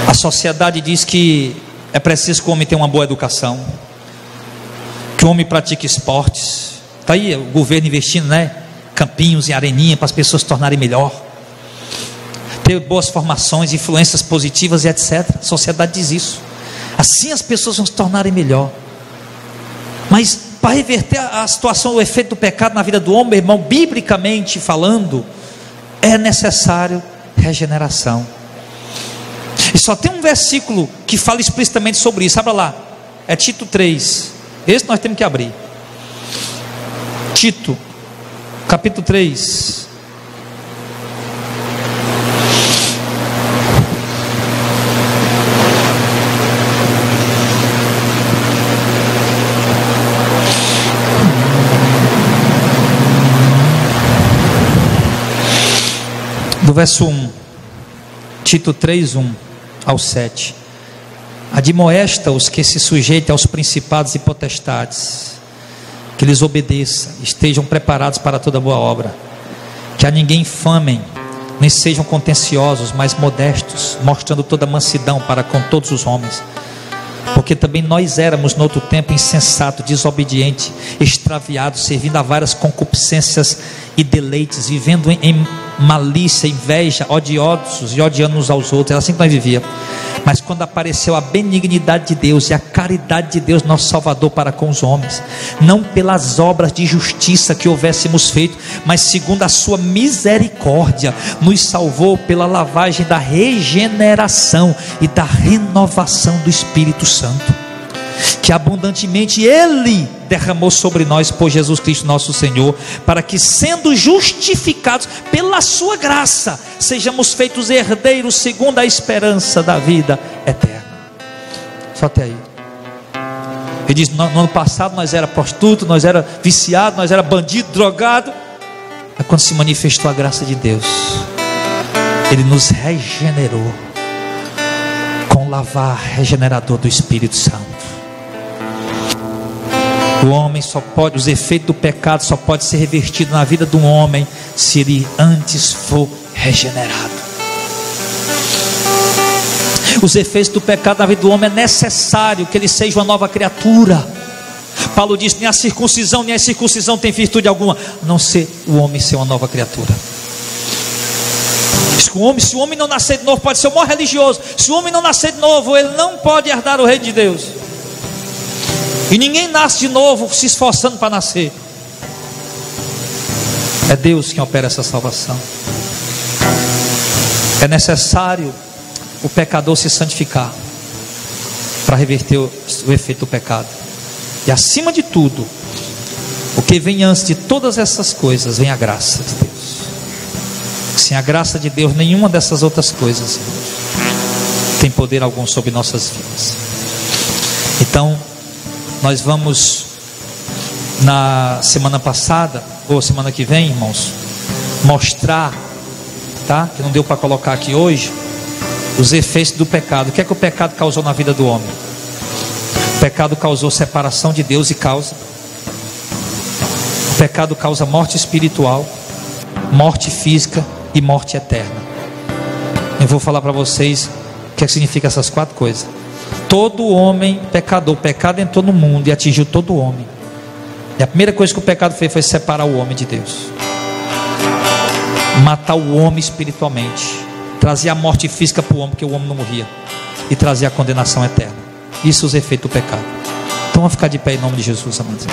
Speaker 1: A sociedade diz que é preciso que o homem tenha uma boa educação, que o homem pratique esportes. Está aí o governo investindo, campinhos e areninha para as pessoas se tornarem melhor, ter boas formações, influências positivas e etc. A sociedade diz isso. Assim as pessoas vão se tornarem melhor. Mas para reverter a situação, o efeito do pecado na vida do homem, irmão, biblicamente falando, é necessário regeneração. E só tem um versículo que fala explicitamente sobre isso. Abra lá, é Tito 3. Esse nós temos que abrir. Tito, capítulo 3. Do verso 1, Tito 3, 1 ao 7. Admoesta-os que se sujeitem aos principados e potestades, que lhes obedeçam, estejam preparados para toda boa obra, que a ninguém infamem, nem sejam contenciosos, mas modestos, mostrando toda mansidão para com todos os homens. Porque também nós éramos no outro tempo insensato, desobediente, extraviados, servindo a várias concupiscências e deleites, vivendo em malícia, inveja, odiosos e odiando uns aos outros. Era assim que nós vivíamos. Mas quando apareceu a benignidade de Deus e a caridade de Deus, nosso Salvador, para com os homens, não pelas obras de justiça que houvéssemos feito, mas segundo a sua misericórdia, nos salvou pela lavagem da regeneração e da renovação do Espírito Santo, que abundantemente Ele derramou sobre nós por Jesus Cristo nosso Senhor, para que, sendo justificados pela sua graça, sejamos feitos herdeiros segundo a esperança da vida eterna. Só até aí. Ele diz, no ano passado nós era prostituto, nós era viciado, nós era bandido, drogado. Mas quando se manifestou a graça de Deus, Ele nos regenerou com o lavar regenerador do Espírito Santo. O homem só pode, os efeitos do pecado só pode ser revertido na vida de um homem se ele antes for regenerado. Os efeitos do pecado na vida do homem é necessário que ele seja uma nova criatura. Paulo diz, nem a circuncisão nem a incircuncisão tem virtude alguma, a não ser o homem ser uma nova criatura. Se o homem não nascer de novo, pode ser o maior religioso, se o homem não nascer de novo, ele não pode herdar o reino de Deus. E ninguém nasce de novo se esforçando para nascer. É Deus quem opera essa salvação. É necessário o pecador se santificar para reverter o efeito do pecado. E acima de tudo, o que vem antes de todas essas coisas, vem a graça de Deus. Sem a graça de Deus, nenhuma dessas outras coisas tem poder algum sobre nossas vidas. Então, nós vamos na semana passada, ou semana que vem, irmãos, mostrar, tá? Que não deu para colocar aqui hoje, os efeitos do pecado. O que é que o pecado causou na vida do homem? O pecado causou separação de Deus e causa. O pecado causa morte espiritual, morte física e morte eterna. Eu vou falar para vocês o que significa essas 4 coisas. Todo homem pecador, o pecado entrou no mundo e atingiu todo homem. E a primeira coisa que o pecado fez foi separar o homem de Deus, matar o homem espiritualmente, trazer a morte física para o homem, porque o homem não morria, e trazer a condenação eterna. Isso é os efeitos do pecado. Então vamos ficar de pé em nome de Jesus, amados.